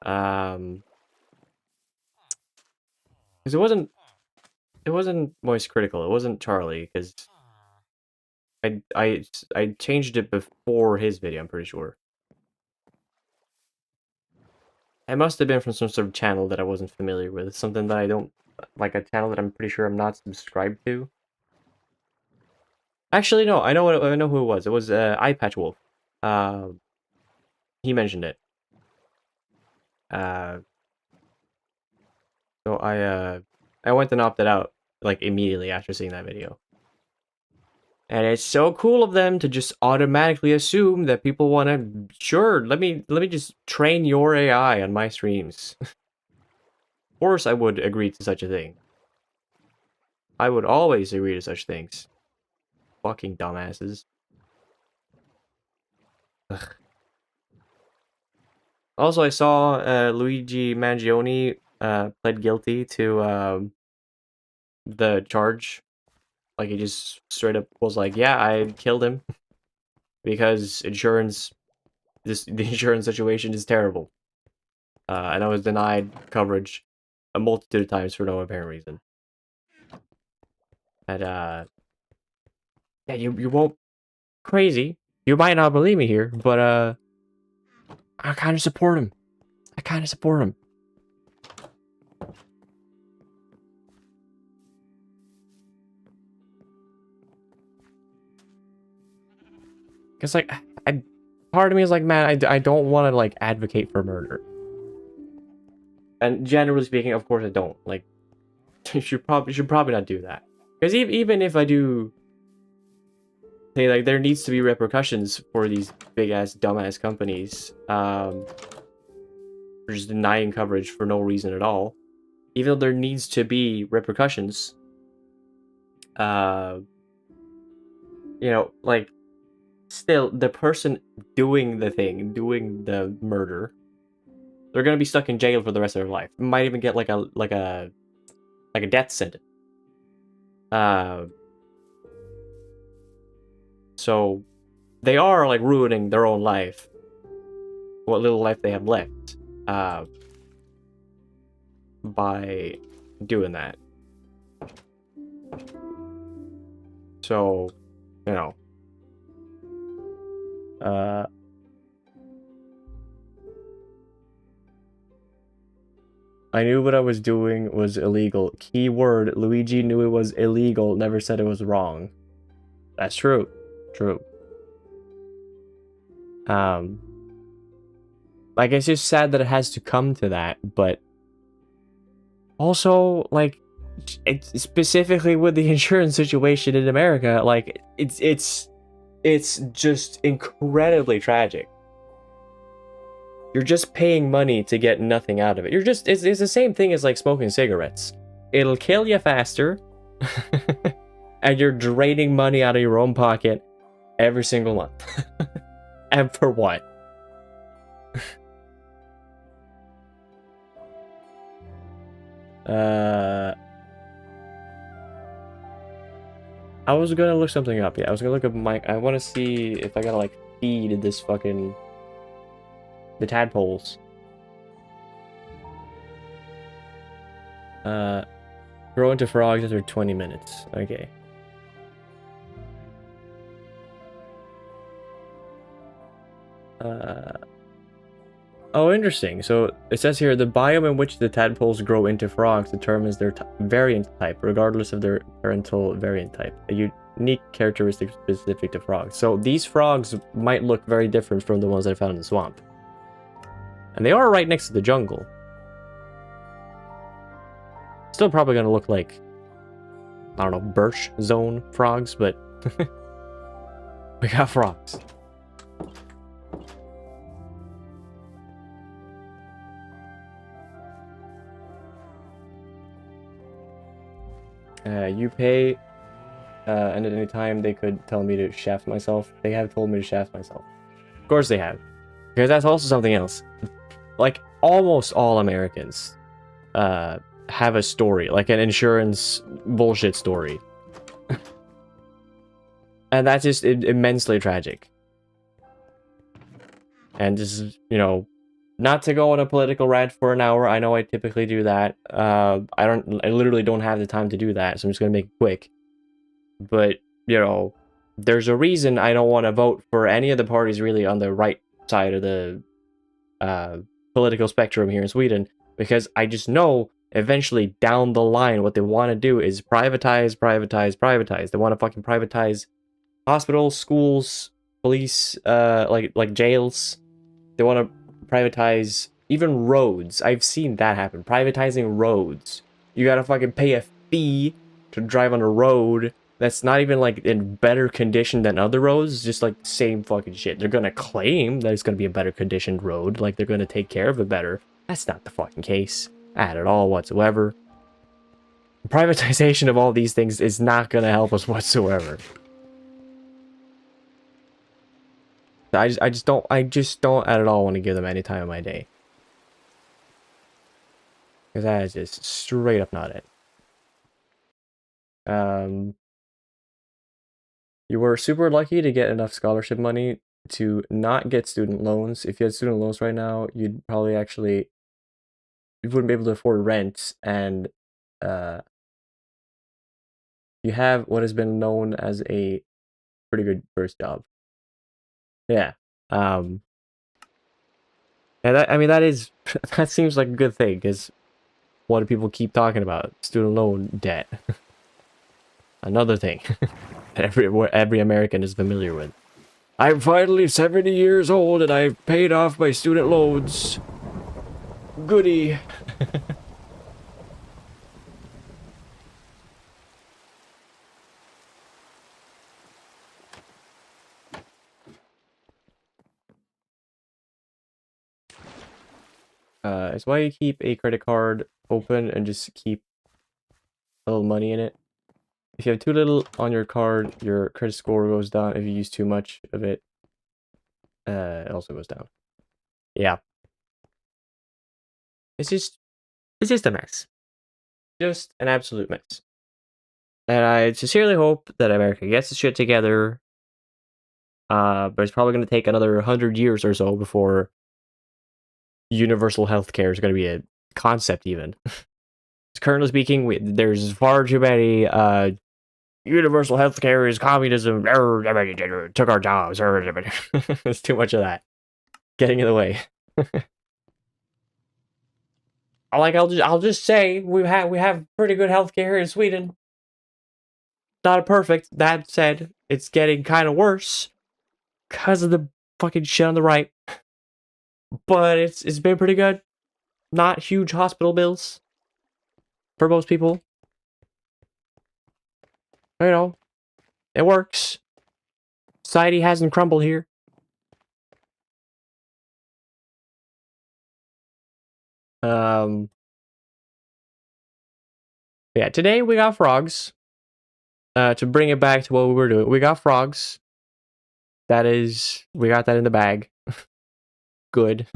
Because it wasn't Moist Critical. It wasn't Charlie, because I changed it before his video, I'm pretty sure. It must have been from some sort of channel that I wasn't familiar with. Something that I don't... Like, a channel that I'm pretty sure I'm not subscribed to. Actually, no, I know who it was. It was Eye Patch Wolf. He mentioned it. Uh, so I went and opted out like immediately after seeing that video. And it's so cool of them to just automatically assume that people want to. Sure, let me just train your AI on my streams. Of course, I would agree to such a thing. I would always agree to such things. Fucking dumbasses. Ugh. Also, I saw Luigi Mangione pled guilty to the charge. Like, he just straight up was like, yeah, I killed him because insurance, the insurance situation is terrible. And I was denied coverage a multitude of times for no apparent reason. And, yeah, you won't, crazy. You might not believe me here, but, I kind of support him. I kind of support him. Because, like, part of me is like, man, I don't want to, like, advocate for murder. And generally speaking, of course I don't. Like, you should probably not do that. Because even if I do say, like, there needs to be repercussions for these big-ass, dumbass companies, for just denying coverage for no reason at all. Even though there needs to be repercussions, you know, like, still, the person doing the thing, doing the murder, they're gonna be stuck in jail for the rest of their life. Might even get like a death sentence. So they are like ruining their own life, what little life they have left, by doing that. So, you know, I knew what I was doing was illegal. Keyword, Luigi knew it was illegal, never said it was wrong. That's true. True. Like, it's just sad that it has to come to that, but also, like, it's specifically with the insurance situation in America, like, it's just incredibly tragic. You're just paying money to get nothing out of it. It's the same thing as, like, smoking cigarettes. It'll kill you faster, and you're draining money out of your own pocket every single month. And for what? I was gonna look something up. Yeah, I was gonna look up I want to see if I gotta, like, feed this fucking... the tadpoles. Grow into frogs after 20 minutes. Okay. Oh, interesting. So it says here, the biome in which the tadpoles grow into frogs determines their variant type, regardless of their parental variant type. unique characteristics specific to frogs. So these frogs might look very different from the ones that I found in the swamp. And they are right next to the jungle. Still probably gonna look like, I don't know, birch zone frogs, but we got frogs. You pay, and at any time they could tell me to shaft myself. They have told me to shaft myself. Of course they have. Because that's also something else. Like, almost all Americans have a story, like an insurance bullshit story. And that's just immensely tragic. And just, you know, not to go on a political rant for an hour. I know I typically do that. I literally don't have the time to do that, so I'm just gonna make it quick. But, you know, there's a reason I don't want to vote for any of the parties really on the right side of the political spectrum here in Sweden, because I just know eventually down the line what they want to do is privatize, privatize, privatize. They want to fucking privatize hospitals, schools, police, like jails. They want to privatize even roads. I've seen that happen. Privatizing roads. You gotta fucking pay a fee to drive on a road that's not even like in better condition than other roads. It's just like same fucking shit. They're gonna claim that it's gonna be a better conditioned road, like they're gonna take care of it better. That's not the fucking case at all whatsoever. Privatization of all these things is not gonna help us whatsoever. I just don't at all want to give them any time of my day. Because that is just straight up not it. You were super lucky to get enough scholarship money to not get student loans. If you had student loans right now, you'd probably actually, you wouldn't be able to afford rent, and you have what has been known as a pretty good first job. Yeah. And that, I mean, that is, that seems like a good thing, because what do people keep talking about? Student loan debt. Another thing that every American is familiar with. I'm finally 70 years old and I've paid off my student loans. Goody. It's why you keep a credit card open and just keep a little money in it. If you have too little on your card, your credit score goes down. If you use too much of it, it also goes down. Yeah. It's just a mess. Just an absolute mess. And I sincerely hope that America gets the shit together. But it's probably going to take another 100 years or so before universal healthcare is going to be a concept even. Currently speaking, there's far too many universal healthcare is communism, took our jobs. There's too much of that getting in the way. I'll just say we have pretty good healthcare in Sweden. Not perfect. That said, it's getting kind of worse because of the fucking shit on the right. But it's been pretty good. Not huge hospital bills for most people. You know, it works. Society hasn't crumbled here. Yeah, today we got frogs. To bring it back to what we were doing, we got frogs. That is, we got that in the bag. Good.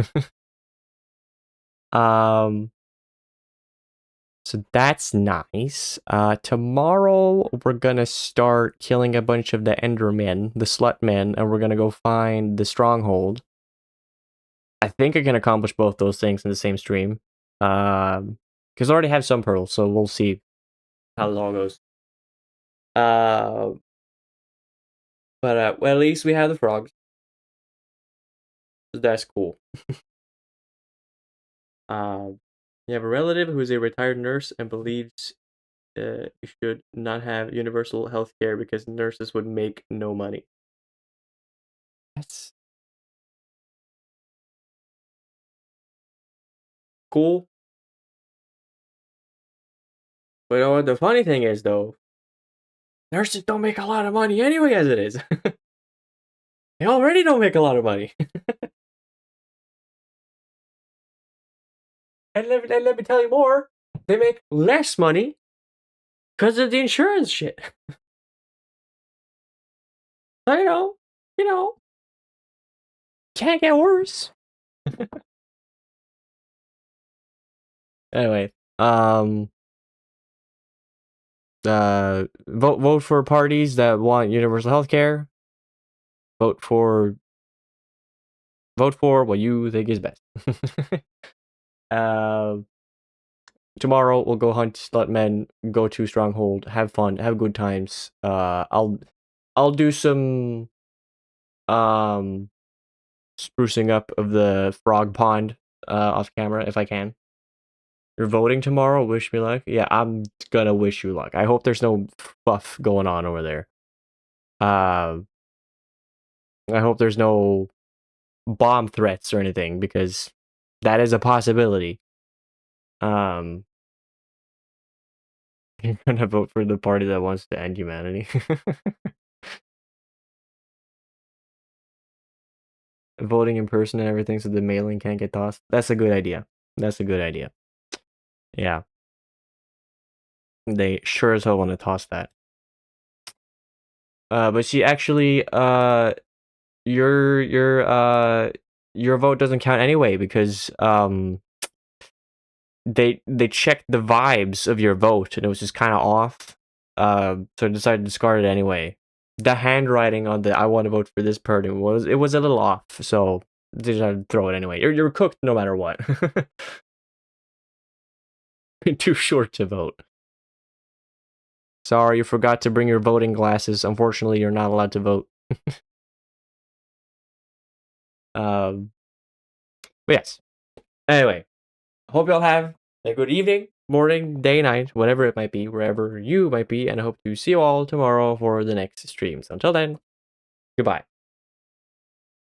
So that's nice. Tomorrow we're gonna start killing a bunch of the Endermen, the slut men, and we're gonna go find the stronghold. I think I can accomplish both those things in the same stream. Because I already have some pearls, so we'll see how this all goes. But well, at least we have the frogs. So that's cool. You have a relative who is a retired nurse and believes should not have universal health care because nurses would make no money. That's cool. But you know what the funny thing is, though? Nurses don't make a lot of money anyway, as it is. They already don't make a lot of money. And let me tell you more. They make less money because of the insurance shit. So, you know, can't get worse. Anyway, vote for parties that want universal health care. Vote for what you think is best. uh, Tomorrow we'll go hunt, let men, go to stronghold, have fun, have good times. I'll do some um sprucing up of the frog pond off camera if I can. You're voting tomorrow. Wish me luck. Yeah, I'm gonna wish you luck. I hope there's no fuff going on over there. I hope there's no bomb threats or anything because that is a possibility. Um, you're gonna vote for the party that wants to end humanity. Voting in person and everything so the mailing can't get tossed. That's a good idea. That's a good idea. Yeah. They sure as hell want to toss that. But see, actually, your your vote doesn't count anyway because they checked the vibes of your vote and it was just kind of off. So I decided to discard it anyway. The handwriting on the "I want to vote for this person" was a little off, so they decided to throw it anyway. You're cooked no matter what. Too short to vote. Sorry, you forgot to bring your voting glasses. Unfortunately, you're not allowed to vote. Um, but yes. Anyway, hope y'all have a good evening, morning, day, night, whatever it might be, wherever you might be, and I hope to see you all tomorrow for the next streams. Until then, goodbye.